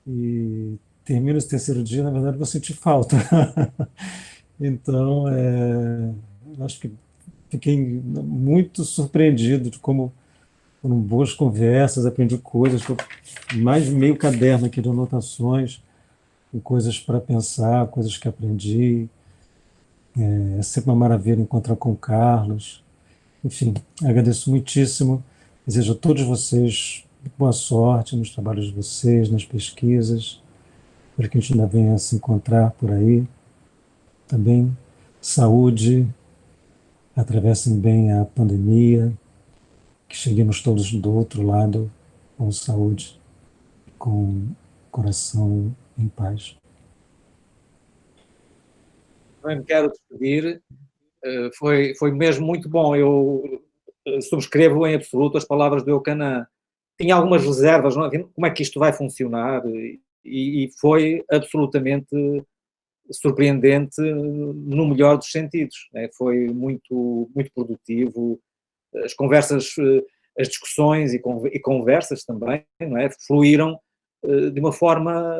Speaker 1: E termino esse terceiro dia, na verdade, vou sentir falta. Então, acho que fiquei muito surpreendido de como foram boas conversas, aprendi coisas, mais de meio caderno aqui de anotações, com coisas para pensar, coisas que aprendi. É sempre uma maravilha encontrar com o Carlos. Enfim, agradeço muitíssimo. Desejo a todos vocês boa sorte nos trabalhos de vocês, nas pesquisas, para que a gente ainda venha a se encontrar por aí. Também saúde, atravessem bem a pandemia, que cheguemos todos do outro lado com saúde, com coração em paz.
Speaker 4: Também me quero despedir. Foi mesmo muito bom. Eu subscrevo em absoluto as palavras do Eucanã. Tinha algumas reservas, não é? Como é que isto vai funcionar? E foi absolutamente surpreendente no melhor dos sentidos, né? Foi muito, muito produtivo. As conversas, as discussões e conversas também, não é? Fluíram de uma forma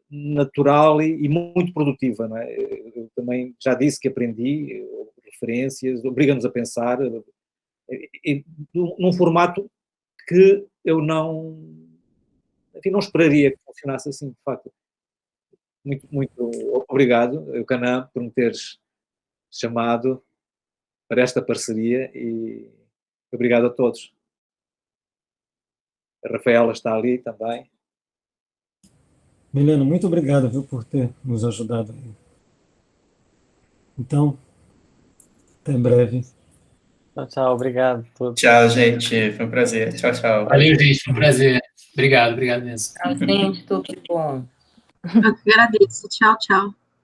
Speaker 4: natural e muito produtiva, não é? Eu também já disse que aprendi referências, obriga-nos a pensar num formato que eu não esperaria que funcionasse assim, de facto. Muito, muito obrigado, Eucanã, por me teres chamado para esta parceria e obrigado a todos. A Rafaela está ali também.
Speaker 1: Milena, muito obrigado, viu, por ter nos ajudado aí. Então, até em breve.
Speaker 6: Tchau, tchau. Obrigado a todos.
Speaker 2: Tchau, gente. Foi um prazer. Tchau, tchau.
Speaker 5: Valeu, gente. Foi um prazer. Obrigado mesmo.
Speaker 3: Tchau, gente. Tudo de bom.
Speaker 7: Eu que agradeço. Tchau, tchau.